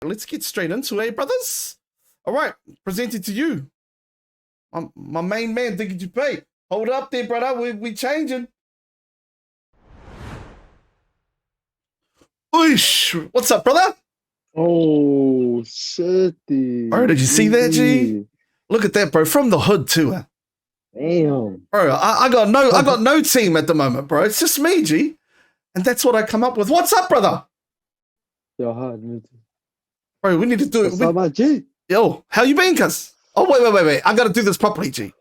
let's get straight into it, brothers. All right, presented to you. My main man, Diggy Dupe. Hold up there, brother. We changing. Oosh. What's up, brother? Oh, shit. Bro, did you see that, G? Look at that, bro. From the hood, too. Damn. Bro, I got no team at the moment, bro. It's just me, G. And that's what I come up with. What's up, brother? Yo, hard. Bro, we need to do it. What's up, my G? Yo, how you been, cuz? Oh, wait. I gotta do this properly, G.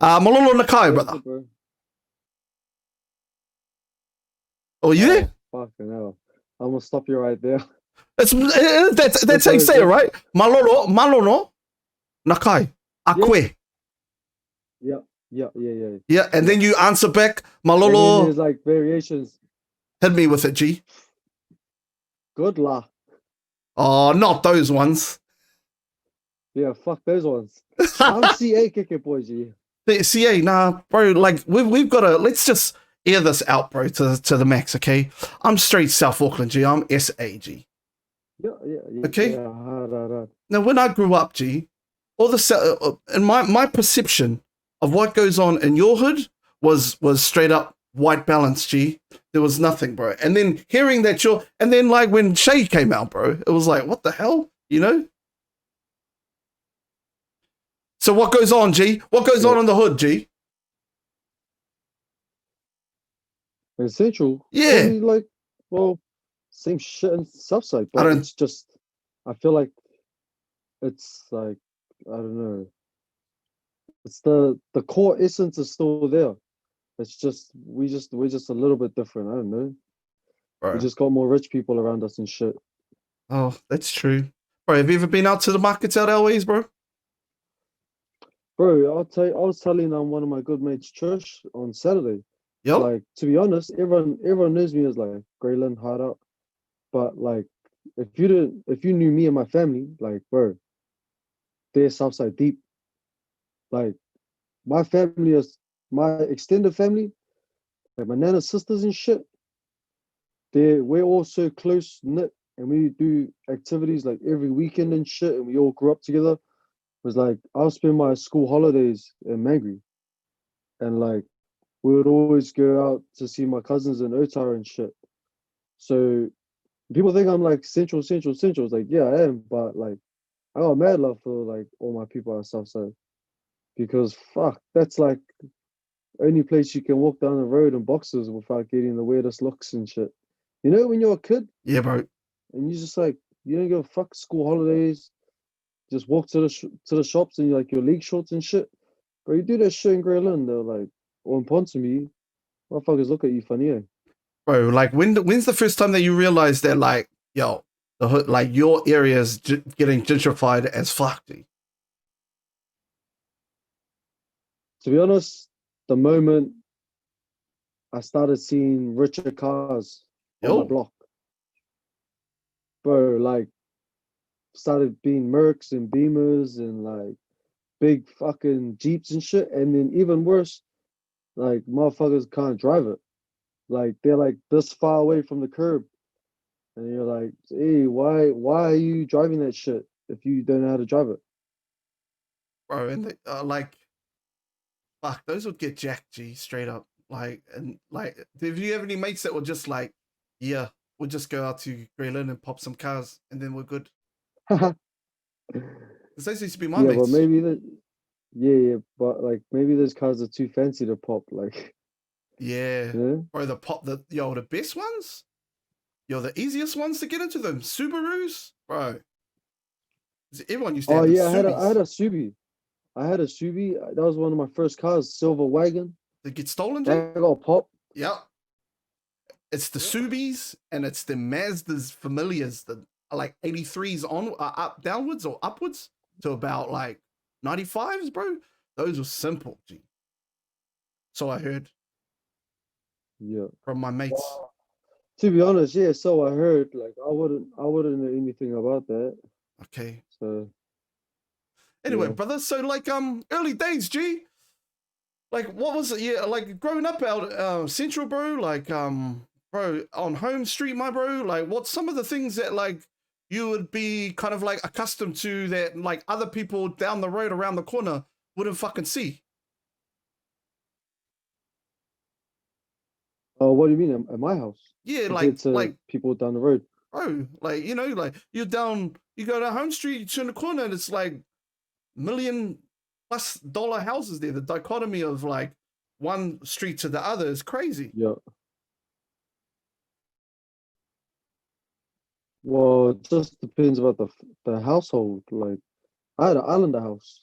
Malolo Nakai, brother. Oh, you there? Fucking hell. I'm gonna stop you right there. That's how you say it, right? Malolo Nakai. Akwe. Yeah. Yeah, and then you answer back, And Malolo. there's like variations. Hit me with it, G. Good la. Oh, not those ones. Yeah, fuck those ones. I'm CA kicking boy, G. CA, nah, bro. Like we've got to let's just air this out, bro, to the max, okay? I'm straight South Auckland, G. I'm SAG. Yeah. Okay. Yeah, hard. Now, when I grew up, G, all the and my perception of what goes on in your hood was straight up white balance, G. There was nothing, bro. And then hearing that and then like when Shay came out, bro, it was like, what the hell, you know? So what goes on, G? What goes on in the hood, G? And Central. Yeah. Probably like, well, same shit in Southside, but it's just, I feel like it's like, I don't know. It's the core essence is still there. It's just we're just a little bit different. I don't know. Bro. We just got more rich people around us and shit. Oh, that's true. Bro, have you ever been out to the markets out Always, bro? Bro, I'll tell you, I was telling one of my good mates church on Saturday. Yep. Like, to be honest, everyone knows me as like Grayland, hard up. But like if you knew me and my family, like bro, they're Southside deep. Like my family is my extended family, like my nana's sisters and shit. We're all so close knit and we do activities like every weekend and shit and we all grew up together. It was like I'll spend my school holidays in Mangry and like we would always go out to see my cousins in Otara and shit. So people think I'm like central. It's like, yeah, I am, but like I got mad love for like all my people on Southside. Because fuck, that's like only place you can walk down the road in boxers without getting the weirdest looks and shit. You know when you're a kid? Yeah, bro. And you just like you don't give a fuck school holidays. Just walk to the shops and you're like your league shorts and shit. Bro, you do that shit in Greyland, they're like, or in Ponsonby, motherfuckers look at you funny, eh? Bro, like when's the first time that you realized that like, yo, the hood, like your area is getting gentrified as fuck, G? To be honest, the moment I started seeing richer cars on my block, bro, like started being Mercs and Beamers and like big fucking Jeeps and shit, and then even worse, like motherfuckers can't drive it. Like they're like this far away from the curb, and you're like, hey, why are you driving that shit if you don't know how to drive it? Bro, and like, fuck, those would get jacked, G, straight up. Like, and like, if you have any mates that were just like, yeah, we'll just go out to Greyland and pop some cars, and then we're good. Because those used to be my mates. But maybe but like maybe those cars are too fancy to pop. Like, yeah, bro, the best ones, the easiest ones to get into them, Subarus, bro. Everyone used to have. Oh yeah, I had a Subi. That was one of my first cars, silver wagon. They get stolen, G? That got pop. Yeah. It's the Subis and it's the Mazdas Familias, the like 83s on up downwards or upwards to about like 95s, bro. Those were simple, G. So I heard. Yeah. From my mates. Well, to be honest, yeah, so I heard. Like I wouldn't know anything about that. Okay. So anyway, brother, so like early days, G. Like what was it? Yeah, like growing up out Central, bro, like bro, on Home Street, my bro, like what's some of the things that like you would be kind of like accustomed to that, like other people down the road around the corner wouldn't fucking see. What do you mean at my house Yeah, compared to like people down the road? bro, like like you go down Home Street, you turn the corner, and it's like $1 million+ houses there. The dichotomy of like one street to the other is crazy. Yeah. Well, it just depends about the household. Like I had an islander house.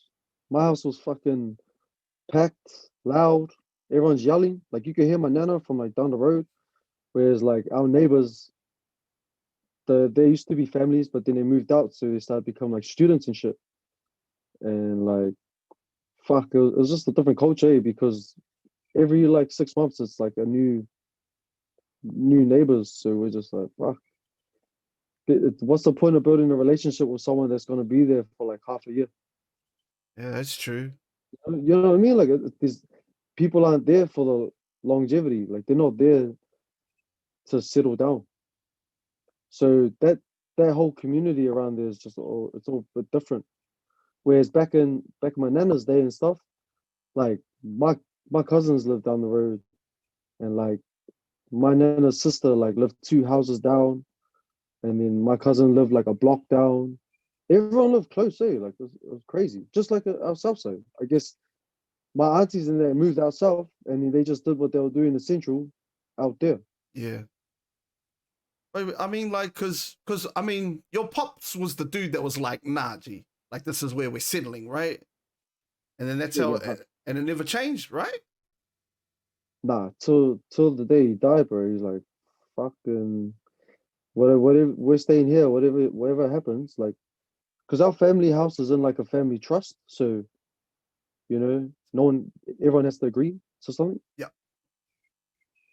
My house was fucking packed, loud. Everyone's yelling. Like you could hear my nana from like down the road. Whereas like our neighbors, they used to be families, but then they moved out, so they started becoming like students and shit. And like fuck, it was just a different culture because every like 6 months it's like a new neighbors. So we're just like fuck. What's the point of building a relationship with someone that's gonna be there for like half a year? Yeah, that's true. You know what I mean? Like these people aren't there for the longevity. Like they're not there to settle down. So that whole community around there is just it's all a bit different. Whereas back in my nana's day and stuff, like my cousins lived down the road, and like my nana's sister like lived 2 houses down, and then my cousin lived like a block down. Everyone lived close, eh? Like it was crazy. Just like our south side. I guess my aunties and they moved out south, and then they just did what they were doing in the central out there. Yeah. I mean, like, cause I mean, your pops was the dude that was like, nah, G, like this is where we're settling, right? And then that's Yeah, how, yeah. and it never changed, right? Nah, till the day he died, bro. He's like, fucking whatever. We're staying here. Whatever happens, like, because our family house is in like a family trust, so no one, everyone has to agree to something. Yeah,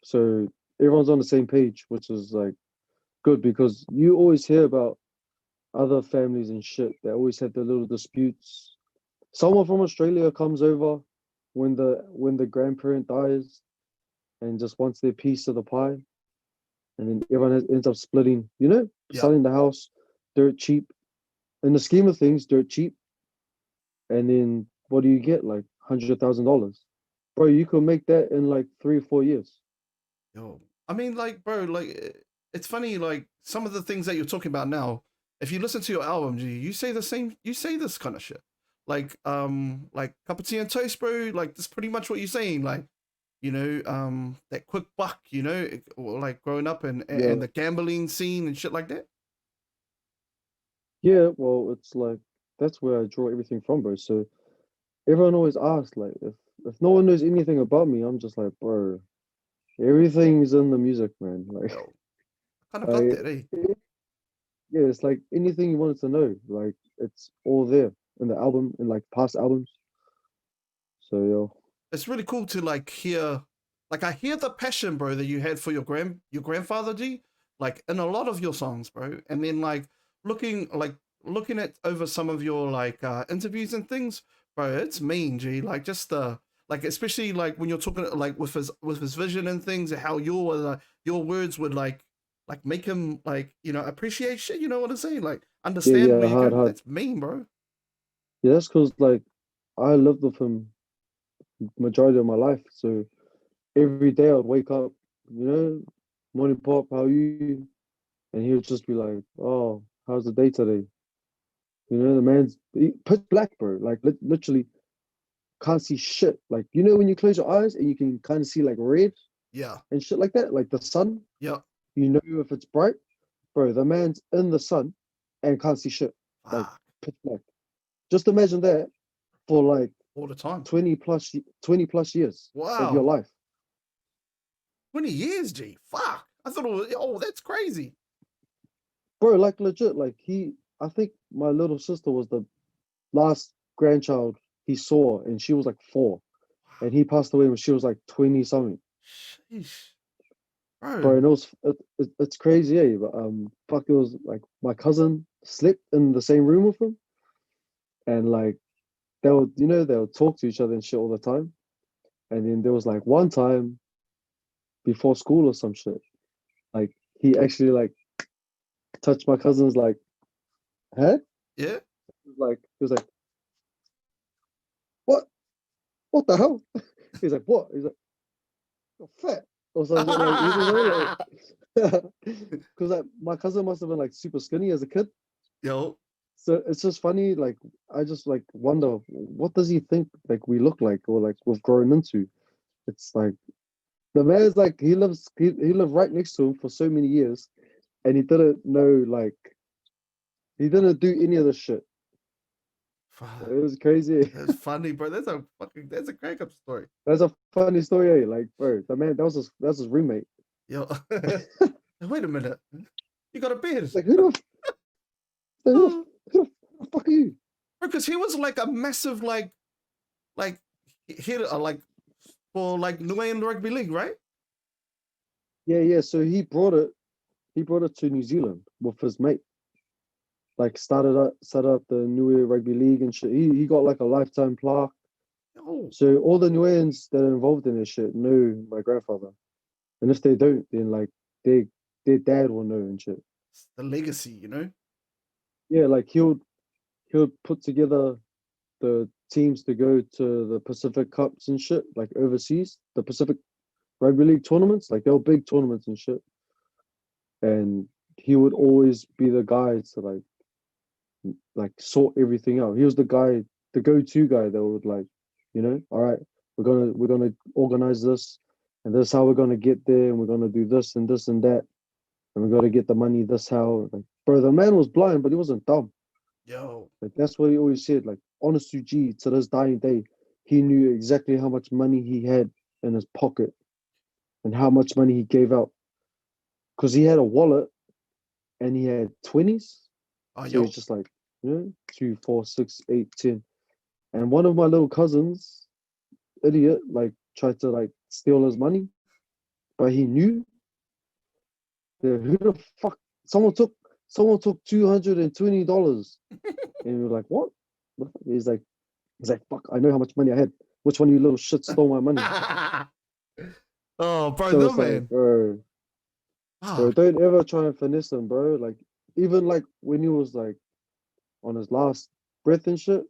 So everyone's on the same page, which is like good because you always hear about other families and shit. They always have their little disputes. Someone from Australia comes over when the grandparent dies and just wants their piece of the pie, and then everyone ends up splitting. yeah. Selling the house dirt cheap. In the scheme of things, dirt cheap. And then what do you get? Like $100,000, bro. You could make that in like 3 or 4 years. Yo, I mean, like, bro, like, it's funny, like some of the things that you're talking about now. If you listen to your album, G, you say the same. You say this kind of shit, like cup of tea and toast, bro. Like that's pretty much what you're saying. Like, that quick buck, or like growing up Yeah, and the gambling scene and shit like that. yeah. Well, it's like that's where I draw everything from, bro. So everyone always asks, like, if no one knows anything about me, I'm just like, bro, everything's in the music, man. Like, Yo, kind of got I, that, eh? yeah, it's like anything you wanted to know, like it's all there in the album, in like past albums. So yo, It's really cool to like hear, like I hear the passion, bro, that you had for your grandfather, G, like in a lot of your songs, bro. And then looking at over some of your like interviews and things, bro, it's mean, G. Like just the like especially like when you're talking like with his vision and things, how your words would like make him like appreciate shit. You know what I'm saying? Like yeah, understand where yeah, you're hard, going. hard. That's mean, bro. Yeah, that's because like I lived with him majority of my life. So every day I'd wake up, morning pop, how you? And he would just be like, oh, how's the day today? The pitch black, bro. Like literally can't see shit. Like when you close your eyes and you can kind of see like red Yeah, and shit like that, like the sun. yeah. You know if it's bright, bro. The man's in the sun and can't see shit, like Fuck, pitch black. Just imagine that for like all the time. 20 plus years of your Wow. life. 20 years, G. Fuck. I thought it was, oh, that's crazy. Bro, like legit, like I think my little sister was the last grandchild he saw, and she was like 4, and he passed away when she was like 20 something. Sheesh. Bro, Bro. and it's crazy, eh? But fuck, it was like my cousin slept in the same room with him, and like they would talk to each other and shit all the time. And then there was like one time before school or some shit, like he actually like touched my cousin's like Had Yeah. he was like, what? What the hell? He's like, what? He's like, you're fat or something like you know, like because like my cousin must have been like super skinny as a kid. Yo. So it's just funny, like I just like wonder what does he think like we look like or like we've grown into. It's like the man's like he lived right next to him for so many years and he didn't know like he didn't do any of the shit. Fuck. It was crazy. That's funny, bro. That's a crack up story. That's a funny story, eh? Like, bro, the man that was his roommate. Yo. Wait a minute. You got a beard. Like Oh, who the fuck are you? because he was like a massive like hit like for like Nuwayan rugby league, right? Yeah. So he brought it to New Zealand with his mate. Like started up the Niue Rugby League and shit. He got like a lifetime plaque. Oh, So all the Nuians that are involved in this shit know my grandfather. And if they don't, then like they their dad will know and shit. it's the legacy, you know? Yeah, like he'll put together the teams to go to the Pacific Cups and shit, like overseas, the Pacific Rugby League tournaments, like they were big tournaments and shit. And he would always be the guy to like sort everything out. He was the guy, the go-to guy that would like, all right, we're gonna organize this, and this is how we're gonna get there, and we're gonna do this and that, and we gotta get the money this how. Like, bro, the man was blind, but he wasn't dumb. Yo. Like that's what he always said. Like honest to G, to this dying day, he knew exactly how much money he had in his pocket and how much money he gave out. Because he had a wallet and he had 20s. Oh, So he's yo. just like, 2, 4, 6, 8, 10. And one of my little cousins, idiot, like tried to like steal his money, but he knew that who the fuck someone took $220. And we were like, what? He's like, fuck, I know how much money I had. Which one of you little shit stole my money? Oh, bro, So no it's like, man. bro, Ah, don't ever try and finesse him, bro. Like, even like when he was like on his last breath and shit,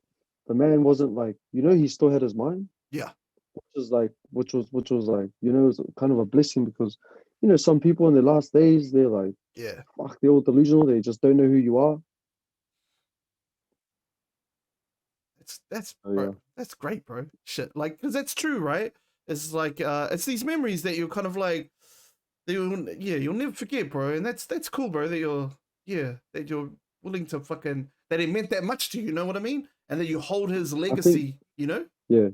the man wasn't like, he still had his mind, yeah, which was like, it was kind of a blessing because, some people in their last days, they're like, yeah. fuck, they're all delusional. They just don't know who you are. That's Oh bro. yeah, That's great, bro. Shit, like, cause that's true, right? It's like, it's these memories that you're kind of like, you'll never forget, bro. And that's cool, bro. That you're willing to fucking that it meant that much to you. You know what I mean? And that you hold his I think legacy. You know? yeah.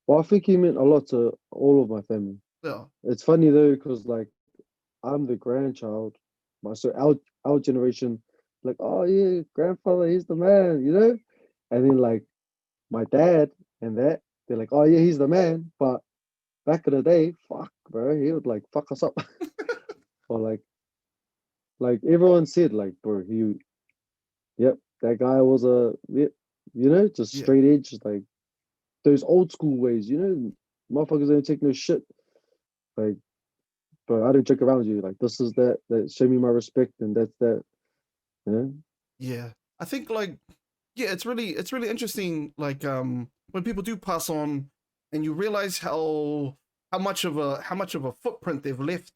Well, I think he meant a lot to all of my family. Yeah, It's funny though, because like I'm the grandchild. So our generation, like, oh yeah, grandfather, he's the man. And then like my dad and that, they're like, oh yeah, he's the man. But back in the day, fuck, bro, he would like fuck us up. Or like everyone said, like, bro, yep, that guy was just yeah, straight edge, like those old school ways. Motherfuckers don't take no shit. Like, bro, I don't joke around with you. Like, this is that show me my respect, and that's that. You know? yeah. I think like, yeah, it's really interesting. Like, when people do pass on, and you realize how much of a footprint they've left.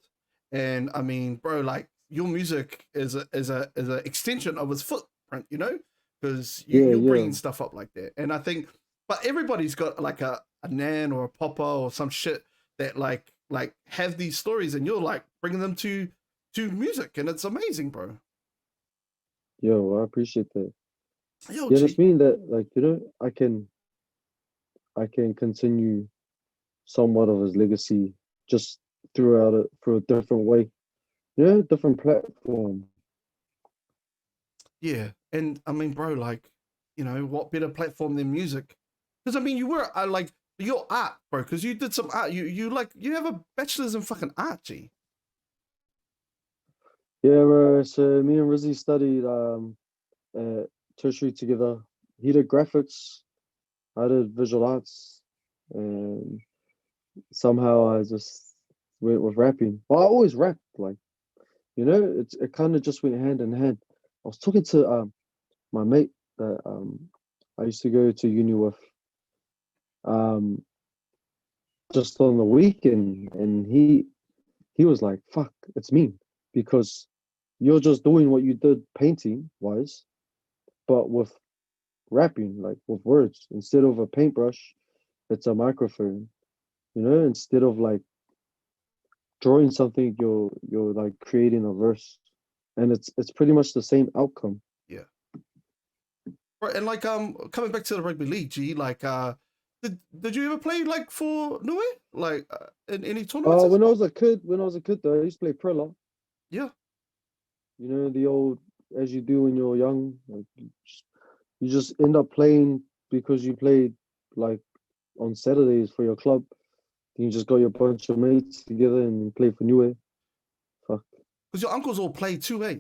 And I mean, bro, like your music is a extension of his footprint, you know, because Yeah, you're yeah, bringing stuff up like that. And I think, but everybody's got like a nan or a papa or some shit that like have these stories, and you're like bringing them to music, and it's amazing, bro. yo, I appreciate that. Yo, Yeah, that's G. mean that like I can continue somewhat of his legacy just throughout it through a different way. Yeah, different platform. Yeah, and I mean, bro, like, what better platform than music? Because I mean, you were like your art, bro. Because you did some art. You have a bachelor's in fucking art, G. Yeah, bro. So me and Rizzy studied tertiary together. He did graphics, I did visual arts, and somehow I just went with rapping. Well, I always rapped, like it kind of just went hand in hand. I was talking to my mate that I used to go to uni with um just on the weekend, and he was like, "Fuck, it's mean because you're just doing what you did painting wise, but with rapping, like with words. Instead of a paintbrush, it's a microphone. You know, instead of like drawing something, you're like creating a verse, and it's pretty much the same outcome." Yeah. Right, and like coming back to the rugby league, G, like did you ever play like for Nui? Like in any tournaments? When I was a kid though, I used to play Prilla. Yeah. You know, the old as you do when you're young, like you just end up playing because you played like on Saturdays for your club. You just got your bunch of mates together and you play for New. Fuck. Because your uncles all play too, eh?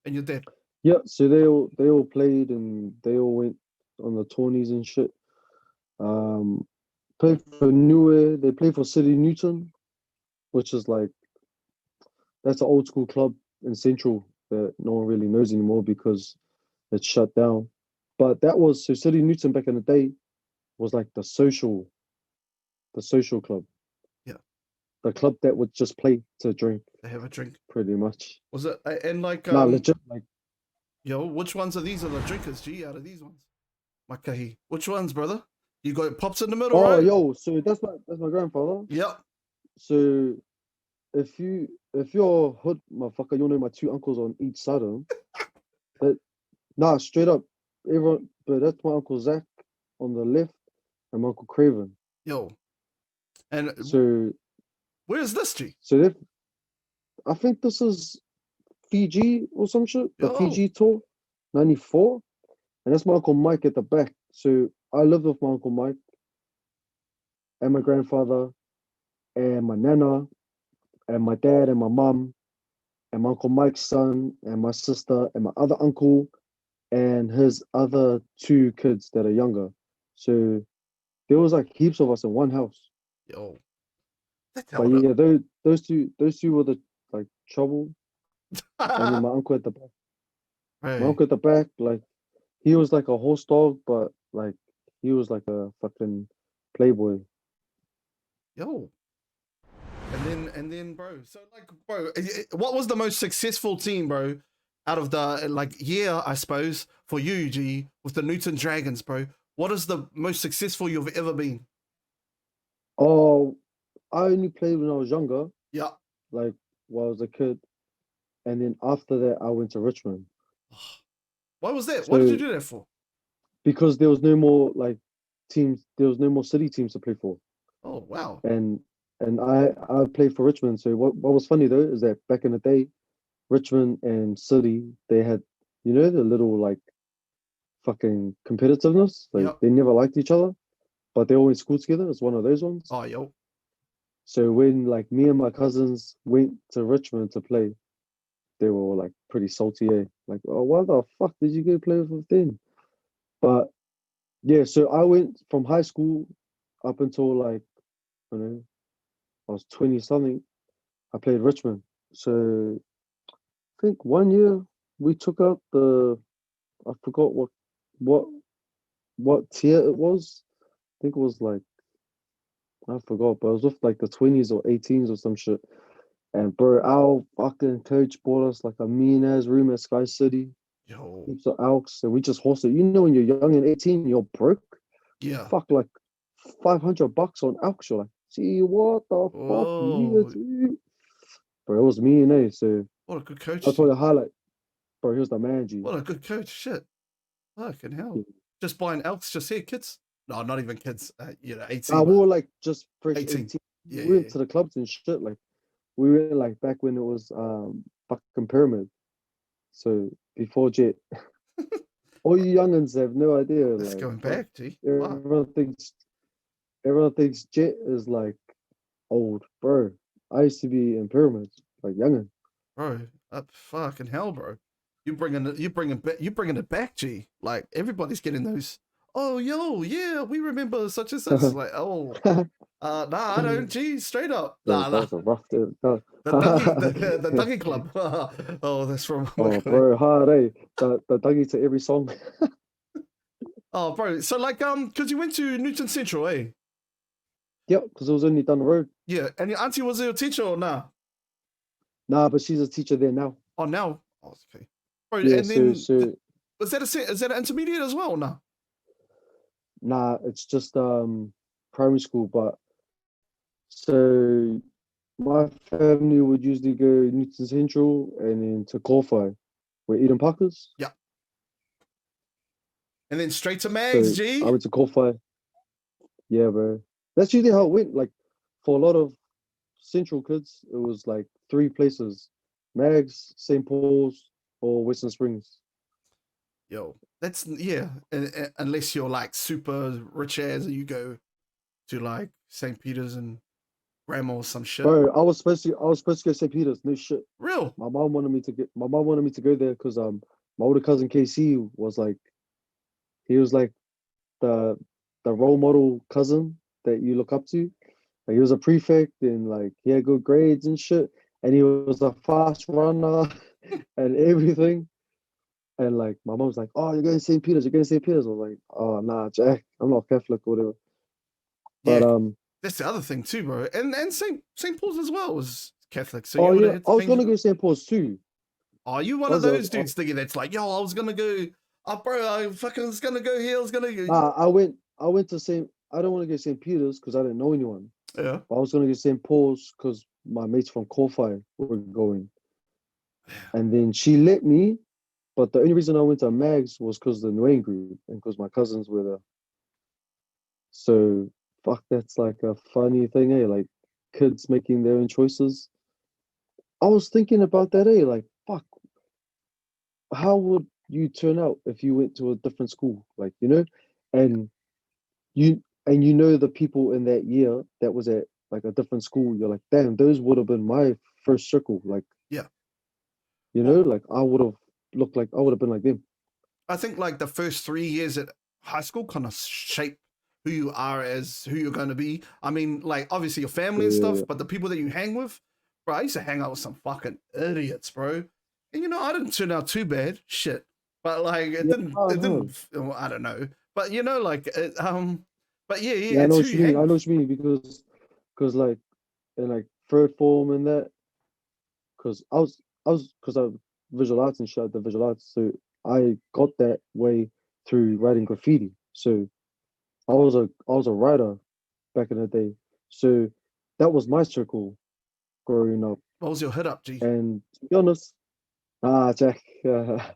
And your dad. Yeah, so they all played and they all went on the tourneys and shit. Um, played for New. They play for City Newton, which is like that's an old school club in Central that no one really knows anymore because it's shut down. But that was so City Newton back in the day was like the social club, Yeah. the club that would just play to drink, They have a drink. pretty much. Was it and like Nah, legit. Like, yo, which ones are these are the drinkers, G, out of these ones? Makahi. Which ones, brother? You got pops in the middle, oh, right? yo, so that's my grandfather. Yep. So if you're hood motherfucker, you'll know my two uncles on each side of him. But nah, straight up, everyone. But that's my uncle Zach on the left, and my uncle Craven. Yo. And So where's this, G? so they, I think this is Fiji or some shit. The Yo. Fiji tour, '94, and that's my uncle Mike at the back. So I lived with my uncle Mike and my grandfather and my nana and my dad and my mum and my uncle Mike's son and my sister and my other uncle and his other two kids that are younger. So there was like heaps of us in one house. Yo. That's But held up. yeah, those two were the like trouble. And then my uncle at the back, my Hey. uncle at the back, like he was like a horse dog, but like he was like a fucking playboy. Yo. And then bro, so like bro, what was the most successful team, bro, out of the like year, I suppose, for you, G, with the Newton Dragons, bro? What is the most successful you've ever been? Oh, I only played when I was younger, Yeah. like while I was a kid, and then after that I went to Richmond. Why was that? What did you So do that for? because there was no more like teams, there was no more city teams to play for, Oh wow. and I played for Richmond. So what was funny though is that back in the day, Richmond and City they had you know the little like fucking competitiveness. Like Yep. they never liked each other, but they always school together. It's one of those ones. Oh yo. So when like me and my cousins went to Richmond to play, they were all like pretty salty, eh? Like, oh, why the fuck did you go play with them? But yeah, so I went from high school up until like, I don't know, I was 20 something. I played Richmond. So I think one year we took out I forgot what what tier it was. I think it was like I forgot, but it was with like the 20s or 18s or some shit. And bro, our fucking coach bought us like a mean ass room at Sky City, Yo. heaps of alks, and we just hosted. You know, when you're young and 18, you're broke. Yeah. Fuck, like $500 on alks. You're like, gee, what the fuck? Yeah, Oh, gee. Bro, it was mean, eh? So what a good coach, that's probably G. the highlight. Bro, he was the man, G. What a good coach. Shit. Fucking hell. Just buying elks just here, kids. No, not even kids. 18, We but were like just fresh 18. 18. Yeah, We yeah, went to the clubs and shit. Like we went like back when it was fucking pyramid. So before Jet. yeah. All you youngins have no idea. That's Like, going fuck. back, G. Fuck, Everyone thinks Jet is like old, bro. I used to be in pyramids, like youngin. bro. Fucking hell, bro. You bringing it back, G. Like everybody's getting those oh, yo, yeah, we remember such and such. Like, oh, nah, I don't. Gee, straight up, That nah, nah. was a rough day. The Dougie, the Dougie Club. Oh, that's from Oh, McLean. bro, hard, eh? The Dougie to every song. Oh, bro. So like, because you went to Newton Central, eh? Yep, because it was only down the road. Yeah, and your auntie was your teacher or nah? Nah, but she's a teacher there now. Oh, now. Oh, okay. Bro, Yeah, and so then so was that is that an intermediate as well? Or nah. nah, it's just primary school. But so my family would usually go Newton Central and then to qualify. We're Eden Parkers. Yeah. And then straight to Mags, So I G. went to qualify. Yeah, bro. That's usually how it went. Like for a lot of Central kids, it was like three places: Mags, St. Paul's, or Western Springs. Yo, that's yeah. Unless you're like super rich as you go to like St. Peter's and Grandma or some shit. Bro, I was supposed to go St. Peter's. No shit. Real? My mom wanted me to go there because my older cousin KC was like he was like the role model cousin that you look up to. Like, he was a prefect and like he had good grades and shit. And he was a fast runner and everything. And like my mom was like, "Oh, you're going to St. Peter's, you're going to St. Peter's." I was like, "Oh nah, Jack, I'm not Catholic or whatever." But Yeah, that's the other thing too, bro. And Saint Paul's as well was Catholic, so you oh would have yeah, had I to was change gonna it go up. St. Paul's too. Are you one I of was those dudes thinking that's like, yo, I was gonna go, bro, I fucking was gonna go here, I was gonna go. nah, I went to St. I don't want to go St. Peter's because I didn't know anyone. Yeah. But I was gonna go St. Paul's because my mates from Corfi were going. And then she let me, but the only reason I went to Mags was because the Nguyen group and because my cousins were there. So fuck, that's like a funny thing, eh? Like kids making their own choices. I was thinking about that, eh? Like fuck, how would you turn out if you went to a different school? Like, and you know the people in that year that was at like a different school, you're like, damn, those would have been my first circle. Like, Yeah. Well, like I would have looked like I would have been like them. I think like the first 3 years at high school kind of shape who you are as who you're going to be. I mean, like obviously your family and Yeah, stuff, but the people that you hang with, bro. I used to hang out with some fucking idiots, bro. And I didn't turn out too bad, shit. But like it yeah, didn't, I it know. didn't. Well, I don't know. But like But yeah, Yeah, I know it's who what you you mean. hang I know with. what you mean because like in like third form and that, because I visual arts and shit, the visual arts, so I got that way through writing graffiti. So I was a writer back in the day. So that was my circle growing up. What was your hit up, G? And to be honest, Jack,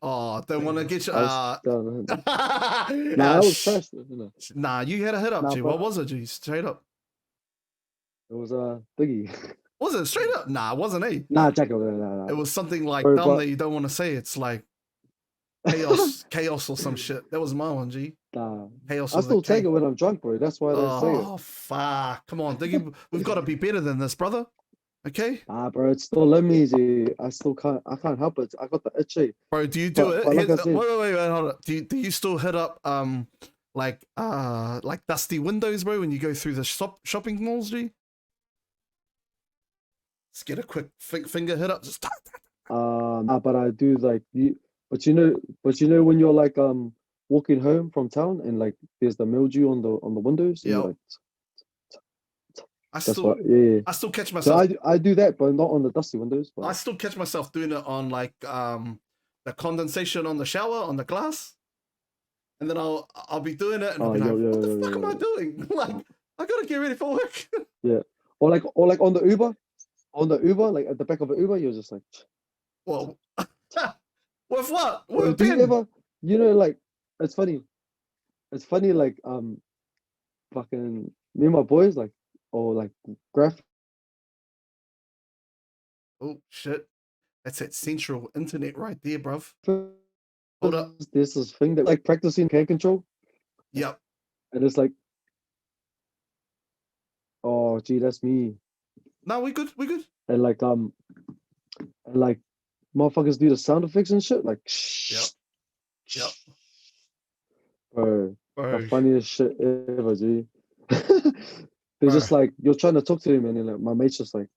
Oh, don't want to get you. I was nah, Ah, that was trash. No. nah, you had a hit up, Nah, G. but What was it, G? Straight up. it was Diggy. Was it straight up? Nah, it wasn't, eh? Nah, Jack, nah, It nah. was something like Bro, dumb but that you don't want to say. It's like chaos or some shit. That was my one, G. nah, Chaos I with a still take K. it when I'm drunk, bro. That's why I don't say it. Oh, fuck. Come on, Diggy. We've got to be better than this, brother. Okay? Nah, bro, it's still in me. G. I can't help it. I got the itchy. Bro, do you do it? But like I said, Wait, hold on. Do you still hit up like dusty windows, bro, when you go through the shopping malls, G? Just get a quick finger hit up, just nah, but I do like you. But you know when you're like walking home from town and like there's the mildew on the windows and you're yeah. like, I that's still what, yeah. I still catch So myself I do that, but not on the dusty windows. But I still catch myself doing it on like the condensation on the shower on the glass, and then I'll be doing it, and I'll oh, be like, yo, "What the yo, yo, fuck am I yo, doing? Like, I gotta get ready for work." yeah. Or like on the Uber, like at the back of an Uber, you're just like, Well, with what? With bro, a do you pen? ever, like, it's funny. It's funny, like, fucking me and my boys, like, or like graph. Oh shit! That's that central internet right there, bruv. Hold up. There's this thing that like practicing can control, Yep. and it's like, oh, gee, that's me. No, we good. We good. And like motherfuckers do the sound effects and shit, like, Yep. Yep. bro. The Bro, funniest shit ever, G. They're bro, just like, you're trying to talk to him, and then like, my mate's just like,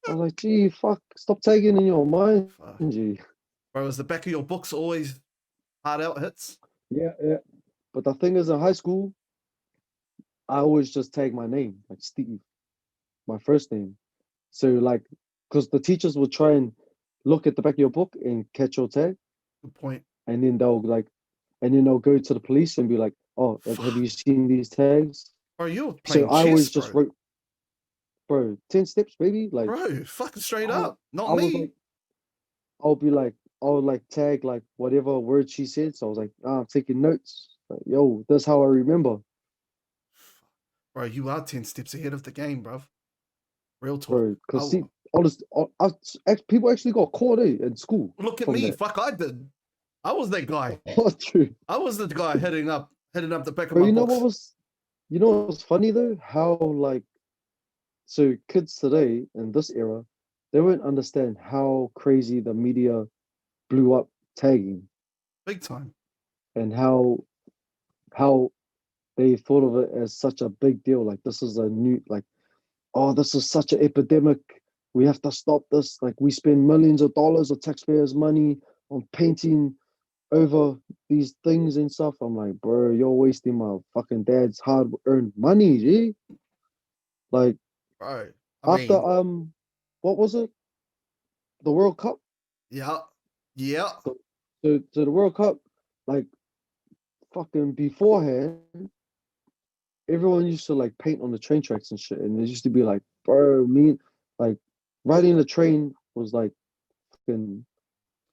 I was like, gee, fuck, stop tagging in your mind, fuck. G. Bro, is the back of your books always hard out hits? Yeah, yeah. But the thing is, in high school, I always just tag my name, like Steve, my first name. So like, because the teachers will try and look at the back of your book and catch your tag, Good point. and then they'll go to the police and be like, "Oh, have Fuck. you seen these tags?" Bro, you're So playing I always chess, just bro. wrote, "Bro, 10 steps, baby." Like Bro, fucking straight I, up. Not I was like, me. I'll be like, I'll like tag like whatever word she said. So I was like, I'm taking notes. Like, yo, that's how I remember, Bro, you are 10 steps ahead of the game, bro. Real talk. bro. Because see, Oh, honest, people actually got caught in school look at from me. that. Fuck, I did. I was that guy. Oh, true. I was the guy heading up the back of But my books. you know what was funny though? How like, so kids today in this era, they won't understand how crazy the media blew up tagging Big time. and how they thought of it as such a big deal. Like this is a new like, oh, this is such an epidemic. We have to stop this. Like we spend millions of dollars of taxpayers' money on painting over these things and stuff. I'm like, bro, you're wasting my fucking dad's hard-earned money, G. Like Bro. I after mean, what was it? The World Cup. yeah. Yeah. So, so the World Cup, like fucking beforehand, everyone used to like paint on the train tracks and shit, and it used to be like, bro, me like riding the train was like fucking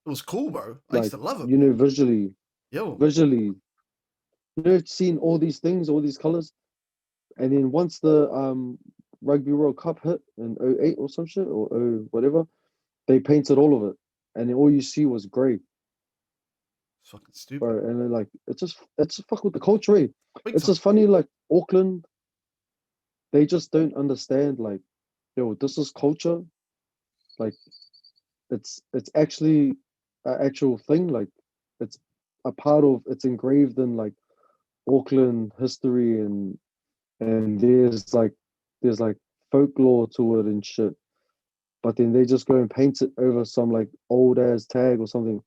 It was cool, bro. I used like to love it, you know man. Yo. visually, seeing all these things, all these colors, and then once the Rugby World Cup hit in '08 or some shit or whatever, they painted all of it, and then all you see was grey. It's fucking stupid. Bro, and then like it's just fuck with the culture. Eh? Big It's time. just funny, like Auckland, they just don't understand. Like, yo, this is culture. Like, it's actually an actual thing. Like, it's a part of. It's engraved in like Auckland history, and there's like folklore to it and shit. But then they just go and paint it over some like old ass tag or something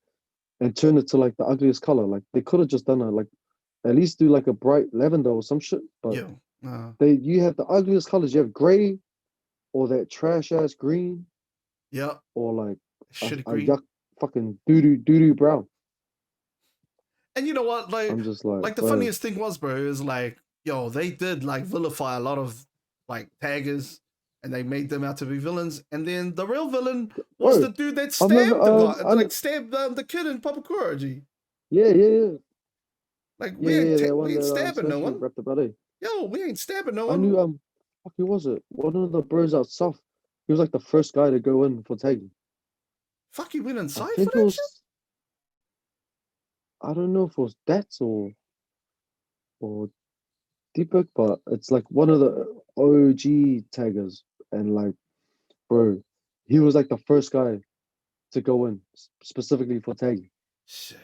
and turn it to like the ugliest color. Like they could have just done it like at least do like a bright lavender or some shit. But Yo. you have the ugliest colors. You have gray or that trash ass green Yeah. or like Shitty a green. yuck fucking doo doo brown. And you know what? I'm just like, Like the bro, funniest thing was, bro, is like, yo, they did like vilify a lot of like taggers and they made them out to be villains. And then the real villain was bro. the dude that I've never stabbed the guy, I like stabbed the kid in Papakura, G. yeah yeah yeah Like yeah yeah that we one ain't that stabbing no Smashing one. rapped about it. Yo, we ain't stabbing no I one. knew fuck who was it? One of the bros out south. He was like the first guy to go in for tagging. Fuck, you went I inside for think it that shit? was I don't know if it was Dats or Deepak, but it's like one of the OG taggers, and like, bro, he was like the first guy to go in specifically for tagging. Shit.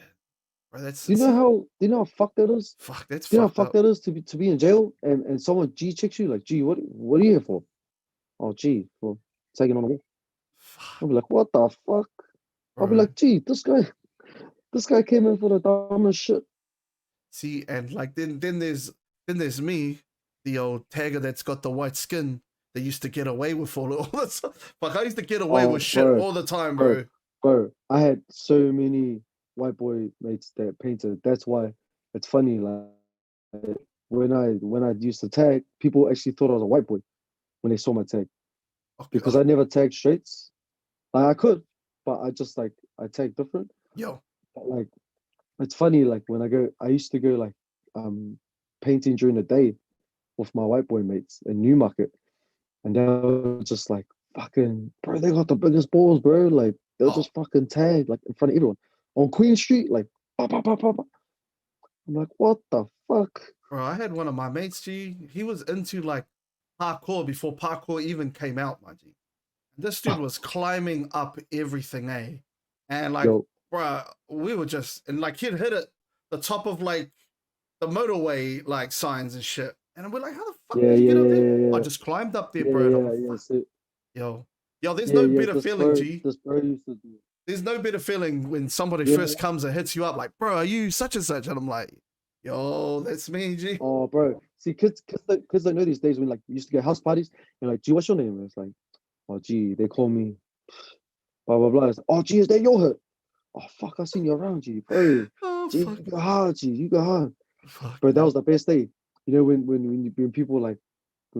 Bro, that's Do you know how do you know how fucked that is? fuck, that's Do you know how fucked fucked up. that is to be in jail and someone G checks you like G, what are you here for? Oh G, for tagging on the wall. Fuck, I'll be like, what the fuck? I'll be bro. like, G, this guy came in for the dumbest shit. See, and like then there's me, the old tagger that's got the white skin that used to get away with all this. Fuck, I used to get away with Oh, shit bro, all the time, bro, bro. bro. I had so many white boy mates that painted. That's why it's funny. Like when I used to tag, people actually thought I was a white boy when they saw my tag Okay, because I never tagged straights. Like I could, but I just like I tag different. yo, But like it's funny. Like when I used to go like um painting during the day with my white boy mates in Newmarket, and they were just like fucking bro. They got the biggest balls, bro. Like they'll oh, just fucking tag like in front of everyone on Queen Street, like. Bah, bah, bah, bah, bah. I'm like, what the fuck? bro, I had one of my mates, G. He was into like parkour before parkour even came out, my G. This dude was climbing up everything, eh? And like, Yo, bro, we were just and like he'd hit it the top of like the motorway like signs and shit. And we're like, how the fuck Yeah, did you yeah, get up yeah, there? yeah, I yeah, just climbed up there, yeah, bro. And I'm yeah, like, yeah. fuck, So yo, yo. There's yeah, no yeah. better feeling, G. This bro used to do. There's no better feeling when somebody first Yeah. comes and hits you up like, bro, are you such and such? And I'm like, yo, that's me, G. Oh, bro. See, kids don't know these days when like we used to get house parties and like, gee, what's your name? And it's like, oh, gee, they call me blah blah blah. It's like, oh, gee, is that your hood? Oh, fuck, I seen you around, gee, bro. Oh Gee, fuck, you go hard, gee, you go hard. But fucking that was hell. the best day. You know when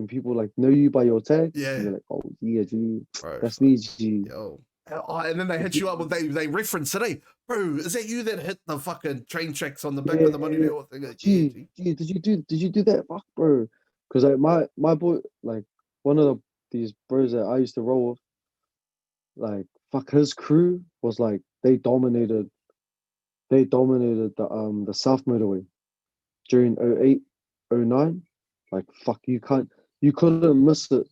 people like know you by your tag and Yeah, they're like, oh yeah, gee, bro. that's Fuck, me, gee. yo. Oh, and then they hit you up with they reference today, bro. Is that you that hit the fucking train tracks on the back Yeah, of the money yeah. network thing? Oh, Yeah, gee, G. gee, did you do that? Fuck, bro. Because like my boy, like one of these bros that I used to roll with, like fuck his crew was like they dominated the South Motorway during '08, '09. Like fuck, you couldn't miss it.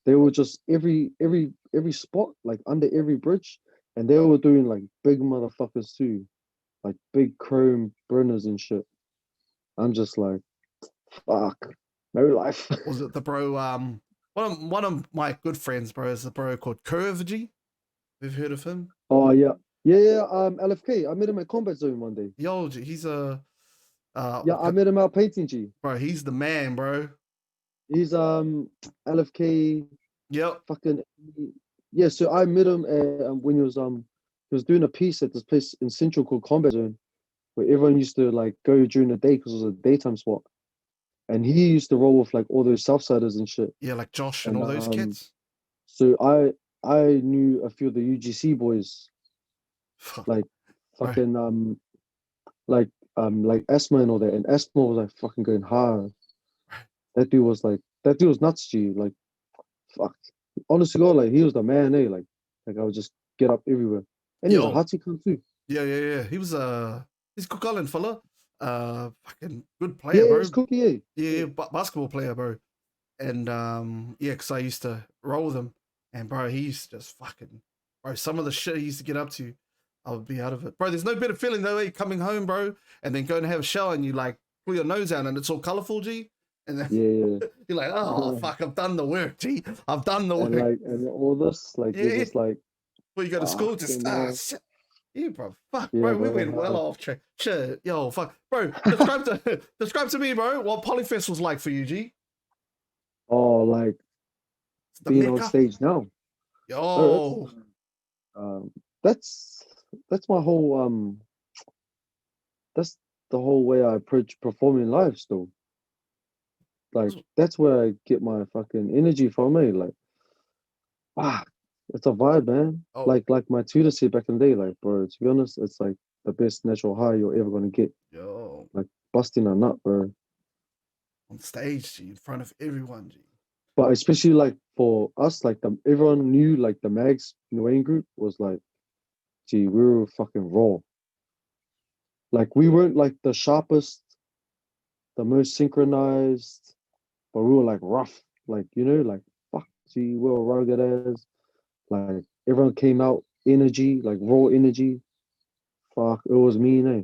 They were just every spot, like under every bridge, and they were doing like big motherfuckers too, like big chrome burners and shit. I'm just like, fuck, no life. Was it the bro? One of my good friends, bro, is the bro called Curve G. Have you heard of him? Oh yeah, yeah, yeah. LFK. I met him at Combat Zone one day. Yo, G, he's a Yeah, I met him out painting. G. bro. He's the man, bro. He's LFK. Yep. Fucking yeah. So I met him when he was doing a piece at this place in Central called Combat Zone, where everyone used to like go during the day because it was a daytime spot. And he used to roll with like all those Southsiders and shit. Yeah, like Josh and And all those kids. so I knew a few of the UGC boys, Fuck, like bro. fucking like Asma and all that. And Asma was like fucking going hard. That dude was nuts, G. Like fuck. Honestly, God, like he was the man, eh? Like I would just get up everywhere. And he was a Yo, Hati cunt too. yeah. He was he's a Cook Island fella. Fucking good Yeah, player, yeah, it's bro. cookie, eh? Yeah, basketball player, bro. And yeah, because I used to roll with him, and bro, he used to just fucking, bro. Some of the shit he used to get up to, I would be out of it, bro. There's no better feeling though, coming home, bro, and then going to have a shower and you like pull your nose out and it's all colorful, G, and then Yeah, you're like, oh yeah. fuck, I've done the work, G. I've done the And work. like and all this, like you're Yeah, just like, before you go to school, just fucking hell. shit. Yeah, bro. Fuck, Yeah, bro. We went well bro. off track. Shit, yo, fuck, bro. Describe to me, bro. What Polyfest was like for you, G. Oh, like It's the being on mecca. stage now. Oh, Yo, um, that's that's my whole that's the whole way I approach performing live still. Like that's where I get my fucking energy from, eh? Like, ah, it's a vibe, man. oh, Like my tutor said back in the day, like, bro, to be honest, it's like the best natural high you're ever gonna get. yo, Like busting a nut, bro. on stage, G, in front of everyone, G. But especially like for us, like the everyone knew like the Mags Nguyen group was like, gee, we were fucking raw. Like we weren't like the sharpest, the most synchronized, but we were like rough. Like, like fuck, gee, we were rugged as like everyone came out energy, like raw energy. Fuck, it was mean, eh?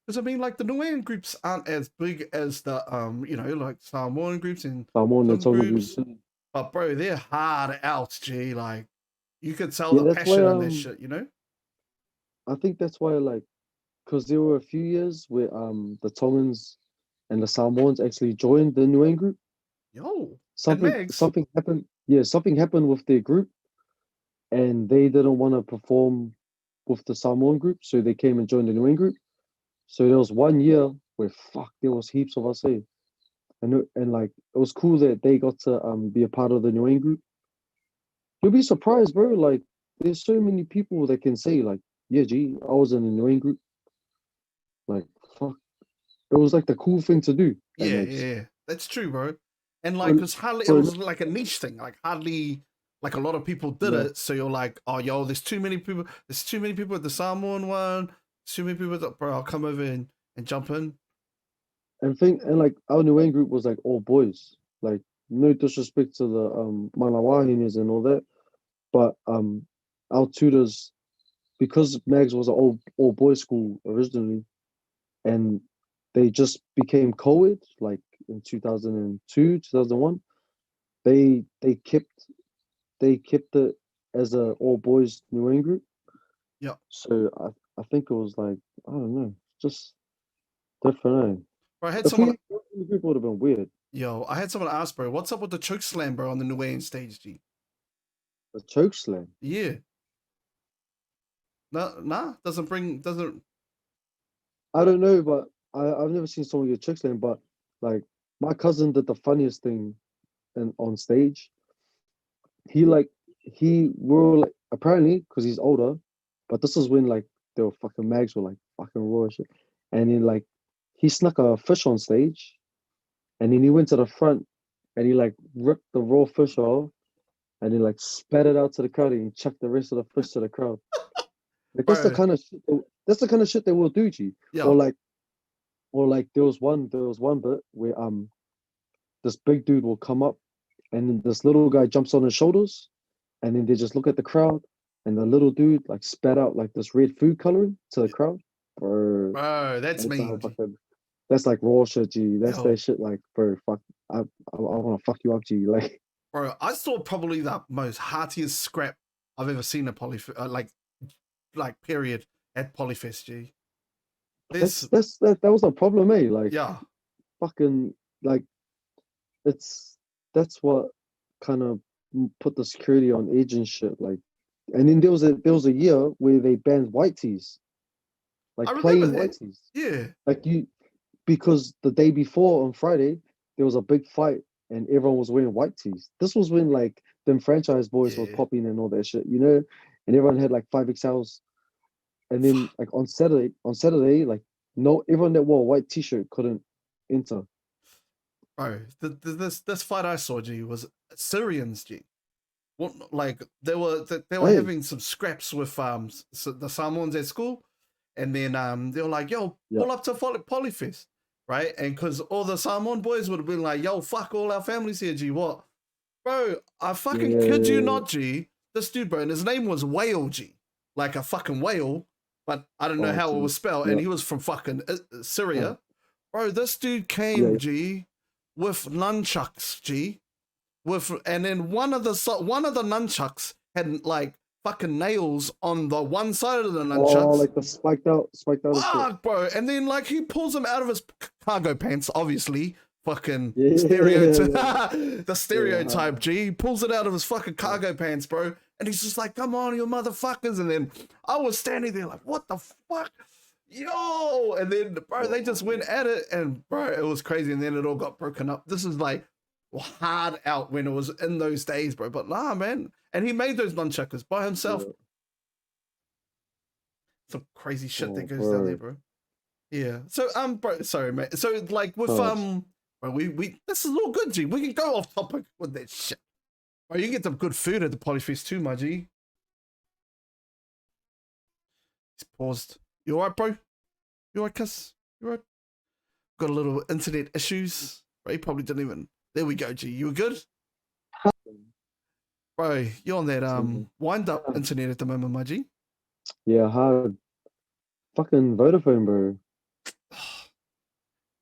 Because I mean, like the Nuan groups aren't as big as the like Samoan groups and I'm on the some tongue group groups, too. but bro, they're hard out, G. Like you could tell Yeah, the that's why passion in this shit, you know? I think that's why like because there were a few years where the Tongans and the Samoans actually joined the Nguyen group. Yo, and Something Megs, something happened. Yeah, something happened with their group, and they didn't want to perform with the Samoan group, so they came and joined the Nguyen group. So there was one year where fuck, there was heaps of us, eh? And like it was cool that they got to be a part of the Nguyen group. You'll be surprised, bro. Like there's so many people that can say like, yeah, gee, I was in the Nguyen group. Like fuck, it was like the cool thing to do at Megs. yeah, that's true, bro. And like, For, it for was like a niche thing. Like hardly, like a lot of people did yeah, it. So you're like, oh, yo, there's too many people. There's too many people at the Samoan one. Too many people. Bro, I'll come over and jump in. and like our Nguyen group was like all boys. Like no disrespect to the Manawahinis and all that, but our tutors because Mags was an all boys school originally, and they just became co-ed like in 2002, 2001. They kept it as a all boys New England group. Yeah. So I think it was like, I don't know, just different. Eh? Bro, I had A someone. female in the group would have been weird. Yo, I had someone ask, bro, what's up with the choke slam, bro, on the New Wayne stage, G? A choke slam. Yeah. Nah, doesn't. I don't know, but I've never seen someone get choke slam. But like my cousin did the funniest thing on stage. He like he were like apparently because he's older, but this was when like they were fucking mags were like fucking raw and shit. And then like he snuck a fish on stage, and then he went to the front and he like ripped the raw fish off and then like spat it out to the crowd and he chucked the rest of the fish to the crowd. Like Bro, that's the kind of shit they will do, G. yeah. Or like there was one bit where this big dude will come up and then this little guy jumps on his shoulders and then they just look at the crowd and the little dude like spat out like this red food coloring to the crowd. Bro, Bro, that's that's how mean, G. fucking that's like raw shit, G. That's Yo, that shit like bro, fuck I wanna fuck you up, G. Like bro, I saw probably the most heartiest scrap I've ever seen at like period at Polyfest, G. This, that was a problem, eh? Like yeah. fucking like it's that's what kind of put the security on edge and shit. Like, and then there was a year where they banned white tees, I like remember plain white that. tees. Yeah. Like because the day before on Friday there was a big fight and everyone was wearing white tees. This was when like them franchise boys were Yeah. popping and all that shit, you know, and everyone had like 5XLs. And then like on Saturday, like no everyone that wore a white t-shirt couldn't enter. Bro, this fight I saw, G, was Syrians, G. What, like they were Hey, having some scraps with the Samoans at school, and then they were like, "Yo, yeah, pull up to Polyfest," right? And because all the Samoan boys would have been like, "Yo, fuck all our families here, G." What, bro? I yeah, fucking yeah, kid you yeah, yeah. not, G. This dude, bro, and his name was Whale, G, like a fucking whale, but I don't know Oh, how it was jeez. spelled, and Yeah. he was from fucking Oh, Syria, bro. This dude yeah, came, yeah. G, with nunchucks, G, and then one of the nunchucks had like fucking nails on the one side of the Oh, nunchucks. like the spiked out and shit. Fuck, bro. And then like he pulls them out of his cargo pants, obviously. Fucking Yeah, yeah, stereotype, yeah, the yeah. stereotype. G he pulls it out of his fucking Yeah. cargo pants, bro. And he's just like, "Come on, you motherfuckers!" And then I was standing there like, "What the fuck, yo?" And then, bro, they Oh, just went at it, and bro, it was crazy. And then it all got broken up. This is like hard out when it was in those days, bro. But nah, man. And he made those nunchuckers by himself. yeah. Some crazy shit that Oh, goes down there, bro. bro. Yeah. So bro, sorry, mate. So like with Cuz. bro, we this is all good, G. We can go off topic with that shit. Bro, you can get some good food at the Polyfest too, my G. He's paused. You alright, bro? You alright, cuz? You alright? Got a little internet issues. Bro, he probably didn't even. There we go, G. You good? Bro, you're on that wind up internet at the moment, my G. Yeah, hard. Fucking Vodafone, bro.